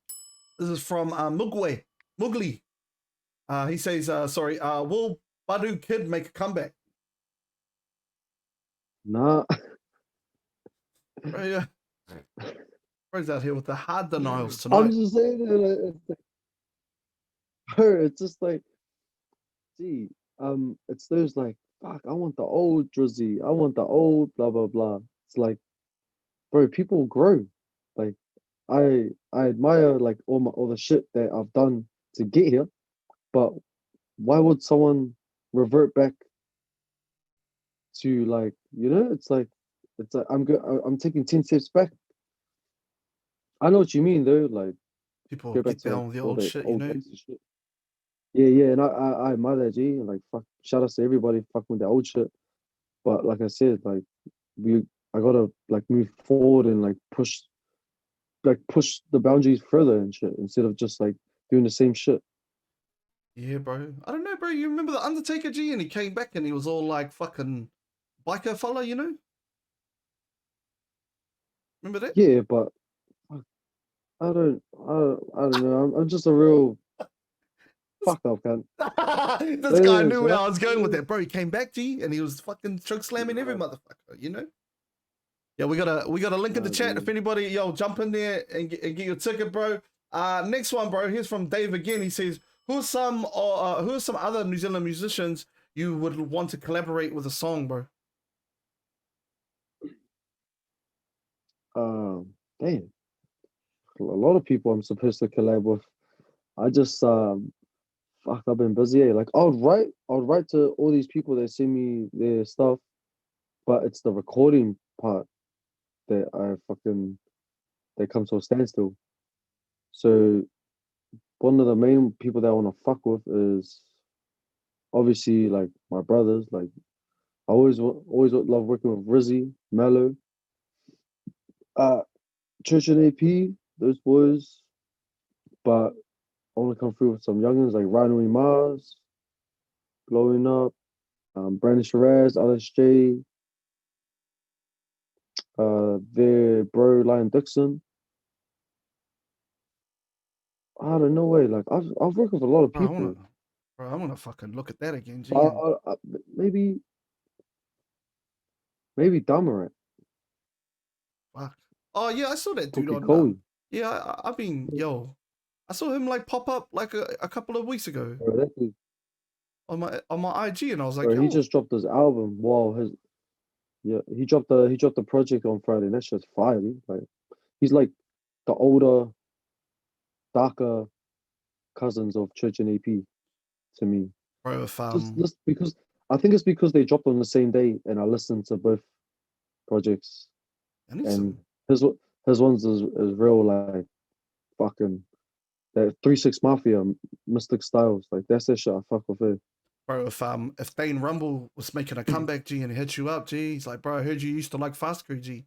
This is from Mugli. He says, sorry, will Badu Kid make a comeback? Nah, Oh, yeah. Bro's out here with the hard denials I'm tonight. just saying that. Bro, it's just like, gee, it's those like, fuck, I want the old Drizzy, I want the old blah blah blah. It's like, bro, people grow. Like, I admire like all the shit that I've done to get here, but why would someone revert back to like it's like I'm taking 10 steps back. I know what you mean though, like People go back get to like down with the all old the shit, you old know? gangster shit. Yeah, and I admire that G and like fuck shout outs to everybody fucking with the old shit. But like I said, like I gotta like move forward and like push the boundaries further and shit instead of just like doing the same shit. Yeah, bro. I don't know, bro. You remember the Undertaker G, and he came back and he was all like fucking biker fella, you know? Remember that? Yeah, but I don't know. I'm just a real fuck up, man. This guy Anyways, knew where right? I was going with that, bro. He came back, G, and he was fucking choke slamming every Nah, motherfucker, you know? Yeah, we got a link in the nah, chat. If G. anybody, yo, jump in there and get your ticket, bro. Next one, bro. Here's from Dave again. He says, who are some other New Zealand musicians you would want to collaborate with a song, bro? Damn, a lot of people I'm supposed to collab with. I just fuck, I've been busy. Like I would write to all these people that send me their stuff, but it's the recording part that I fucking that comes to a standstill. So one of the main people that I want to fuck with is obviously like my brothers. Like I always love working with Rizzy, Mello, uh, Church and AP, those boys. But I want to come through with some youngins like Rhino and Mars, Glowing Up, Brandon Shiraz, LSJ, their bro Lion Dixon. I don't know way. Like I've worked with a lot of Bro, people. I wanna fucking look at that again, I, G. And I, I, maybe Damaret, fuck. Oh yeah, I saw that dude Cookie on. Coe. Yeah, I mean, yo, I saw him like pop up like a couple of weeks ago Bro, that dude, on my IG, and I was like, bro, he yo, just dropped his album. Wow, his yeah, he dropped the project on Friday. That shit's fire. Dude. Like he's like the older, darker cousins of Church and AP to me. bro, if Just because I think it's because they dropped on the same day, and I listened to both projects, I need and some, his his ones is real like fucking that 3 6 Mafia, Mystic Styles. Like that's that shit I fuck with it. bro, if Dane Rumble was making a comeback, G, and he hit you up, G, he's like, bro, I heard you used to like Fast Crew, G,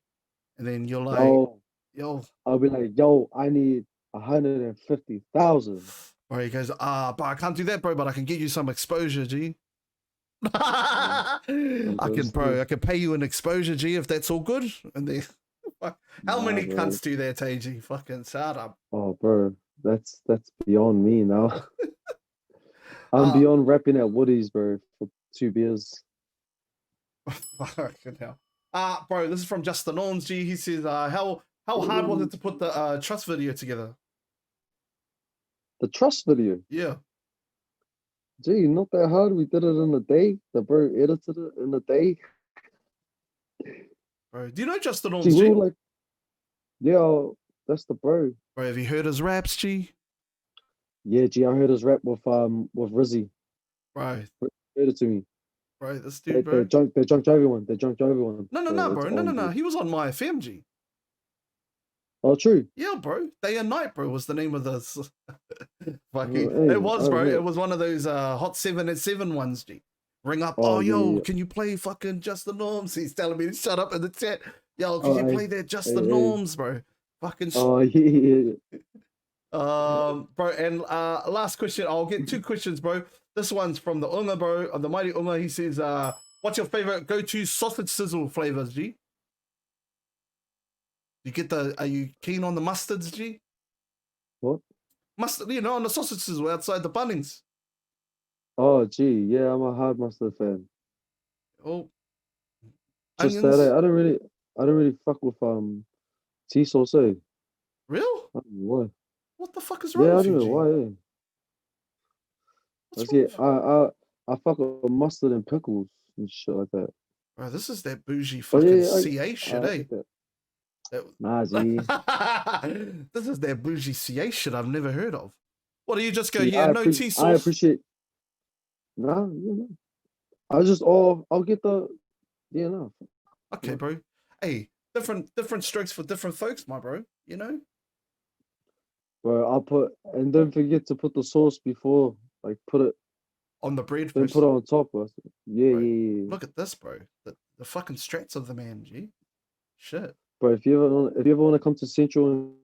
and then you're like, Yo, yo, I'll be like, yo, I need 150,000. bro, he goes, but I can't do that, bro, but I can get you some exposure, G. Um, I can, bro. understood. I can pay you an exposure, G, if that's all good. And then, how Nah, many bro. cunts do that, AG? Fucking shut up. Oh, bro, that's beyond me now. I'm Uh, beyond rapping at Woody's, bro, for 2 beers. fucking hell. Bro, this is from Justin Norns, G. He says, how hard was it to put the trust video together? The trust video. Yeah, Gee, not that hard. We did it in a day. The bro edited it in a day. bro. Do you know Justin Gee, Norns, we G? were like, yeah, that's the bro. Bro, have you heard his raps, G? Yeah, gee, I heard his rap with Rizzy. Bro, Heard it to me. this dude, The bro. drunk driver one. The drunk driver one. No, It's bro. on, No. G. He was on my FM, G. Oh, true. Yeah, bro. Day and Night, bro, was the name of this. Fucking, it Hey, I was, bro. don't It know. was one of those Hot 7 at 7 ones, G. Ring up. Oh, Oh, yeah, yo, yeah. can you play fucking Just the Norms? He's telling me to shut up in the chat. Yo, could Oh, you hey, play that Just the hey. Norms, bro? Fucking. Oh, yeah. Bro. And last question. I'll get two questions, bro. This one's from the Unga, bro, of the mighty Unga. He says, what's your favorite go-to sausage sizzle flavors, G? Are you keen on the mustards, G? What? Mustard, on the sausage sizzle outside the Bunnings. Oh, gee, yeah, I'm a hard mustard fan. Oh, Just that onions. I don't really fuck with tea sauce. Eh? Real? I don't know why. What the fuck is wrong Yeah, I with don't you, know G? why. Eh? What's wrong Yeah, with I fuck with mustard and pickles and shit like that. bro? This is that bougie But fucking yeah, CA shit, I eh? get that. That... Nah, G. this is that bougie CA shit I've never heard of. What do you just go? G, Yeah, no tea I sauce. appreciate. Nah, you know. I'll get the yeah, no. Okay, bro. Hey, different strokes for different folks, my bro. You know, But I'll put and don't forget to put the sauce before, like put it, on the bread don't put first, it on top. Yeah, bro. yeah, yeah. Look at this, bro. the fucking strats of the man, G. Shit. But if you ever want to come to Central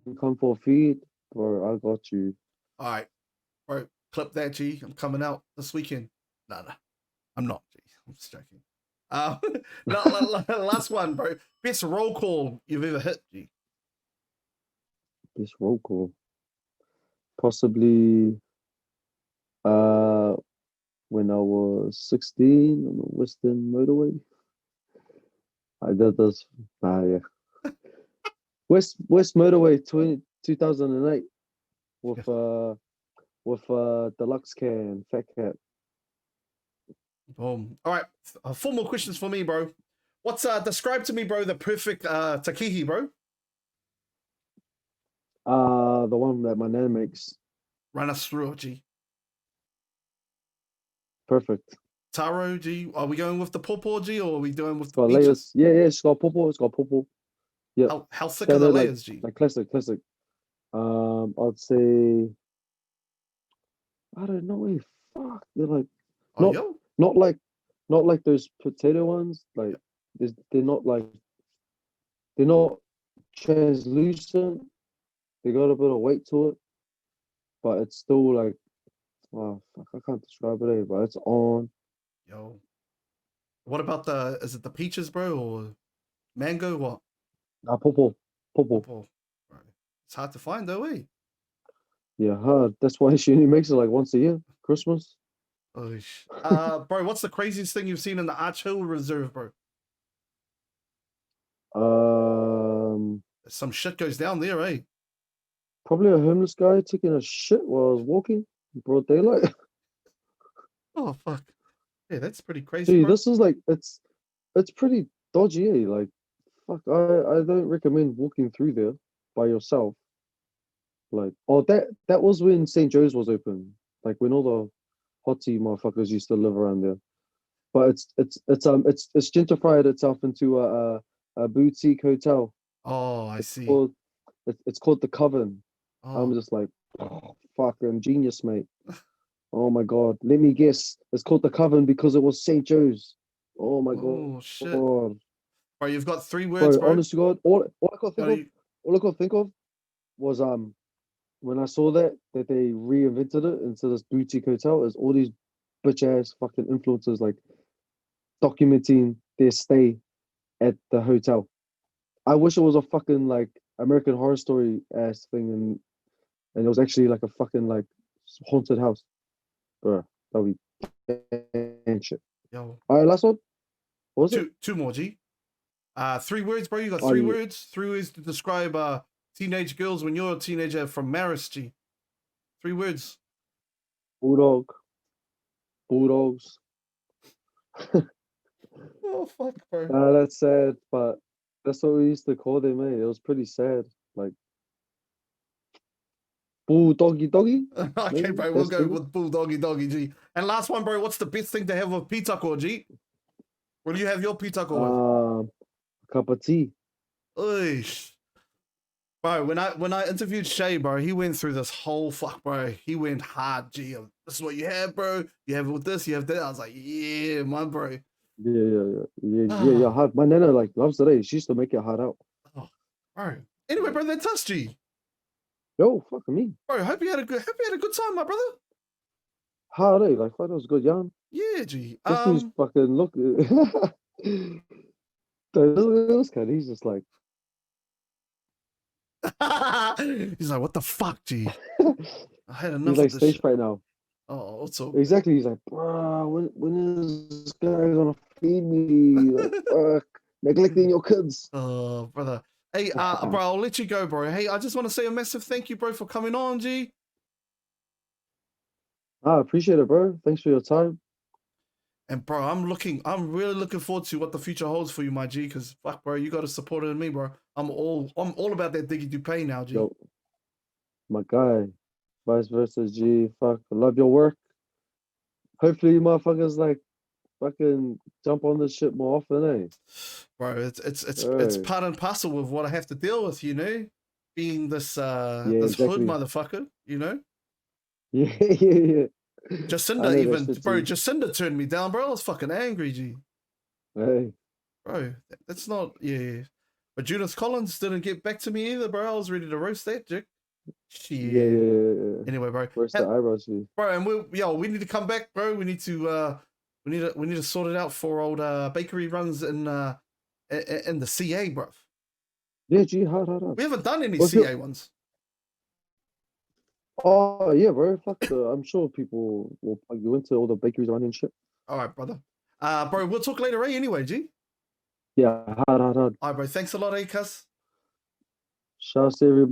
and come for a feed, bro, I got you. All right, bro. Clip that, G. I'm coming out this weekend. Nah, I'm not, G. I'm just joking. Last one, bro. Best roll call you've ever hit, G. This roll call. Possibly when I was 16 on the Western Motorway. I did this. Yeah. West Motorway 2008 with Deluxe Can, Fat Cat. Boom. All right. 4 more questions for me, bro. What's describe to me, bro, the perfect takihi, bro? The one that my nan makes. Run us through it, G. Perfect. Taro, G. Are we going with the pawpaw, G, or are we doing with It's the got peaches? layers. Yeah, it's got purple. It's got purple. Yeah. How thick are the layers, G? Like classic. I'd say I don't know. Fuck, they're like Oh, not yo. not like not like those potato ones. Like they're not like they're not translucent. They got a bit of weight to it, but it's still like oh fuck, I can't describe it, but it's on. Yo. What about is it the peaches, bro, or mango? What? Purple. Pawpaw. Bro. It's hard to find, though, eh? Yeah, hard. That's why she only makes it like once a year, Christmas. Bro, what's the craziest thing you've seen in the Arch Hill Reserve, bro? Some shit goes down there, eh? Probably a homeless guy taking a shit while I was walking in broad daylight. Oh fuck. Yeah, that's pretty crazy, Gee, bro. this is like it's pretty dodgy, eh? Like fuck, I don't recommend walking through there by yourself. Like, oh, that was when St. Joe's was open, like when all the hottie motherfuckers used to live around there. But it's gentrified itself into a boutique hotel. Oh, I see. It's called the Coven. Oh. I'm just like, oh, fucking genius, mate. Oh my god, let me guess. It's called the Coven because it was St. Joe's. Oh my Oh god. shit. Bro, you've got 3 words, Bro, bro. honest to God, all I could think of was when I saw that they reinvented it into this boutique hotel, is all these bitch ass fucking influencers like documenting their stay at the hotel. I wish it was a fucking like American Horror Story ass thing, and it was actually like a fucking like haunted house. Bro, that'd be shit. Yo. All right, last one. What was it? Two more, G. 3 words, bro. You got Oh, 3 yeah. words. 3 words to describe teenage girls when you're a teenager from Maris, G. 3 words. Bulldogs. Oh fuck, bro. That's sad, but that's what we used to call them, eh? It was pretty sad. Like doggy. Okay, Maybe bro. We'll go with doggy, G. And last one, bro. What's the best thing to have with pitako, G? What do you have your pitako with? A cup of tea. Oish. Bro, when I interviewed Shay, bro, he went through this whole fuck, bro. He went hard, G. This is what you have, bro. You have it with this, you have that. I was like, yeah, my bro. Yeah. Hard. My nana like loves it. Eh? She used to make it hard out. Oh, bro. Anyway, bro, that's us, G. Yo, fuck me. Bro, hope you had a good time, my brother. Hard, eh? Like, fuck, that was good, yarn. Yeah, G. This dude's fucking look. This guy, he's just like. He's like, what the fuck, G? I had enough. He's like of this stage shit. fright now. Oh, also. Exactly. He's like, bro, when is this guy gonna feed me? Like, fuck, neglecting your kids. Oh, brother. Hey, bro, I'll let you go, bro. Hey, I just want to say a massive thank you, bro, for coming on, G. I appreciate it, bro. Thanks for your time. And bro, I'm really looking forward to what the future holds for you, my G. Because fuck, bro, you got to support it in me, bro. I'm all about that Diggy Dupe now, G. Yo, my guy. Vice versa, G. Fuck, I love your work. Hopefully, you motherfuckers like fucking jump on this shit more often, eh? Bro, it's part and parcel with what I have to deal with, you know, being this this exactly. hood motherfucker, you know. Yeah. Jacinda even, bro. Jacinda turned me down, bro. I was fucking angry, G. Hey, bro. That's not yeah. But Judith Collins didn't get back to me either, bro. I was ready to roast that, Jake. yeah, Shit. Anyway, bro. Where's the eyebrows fee? Bro, and we need to come back, bro. We need to sort it out for old bakery runs in the CA, bro. Yeah, G, hot. We haven't done any What's your? CA ones. Oh yeah, bro. Fuck the. I'm sure people will plug you into all the bakeries around and shit. All right, brother. Bro, we'll talk later, eh? Anyway, G. Yeah, hot. All right, bro. Thanks a lot, eh, cuz. Shouts to everybody.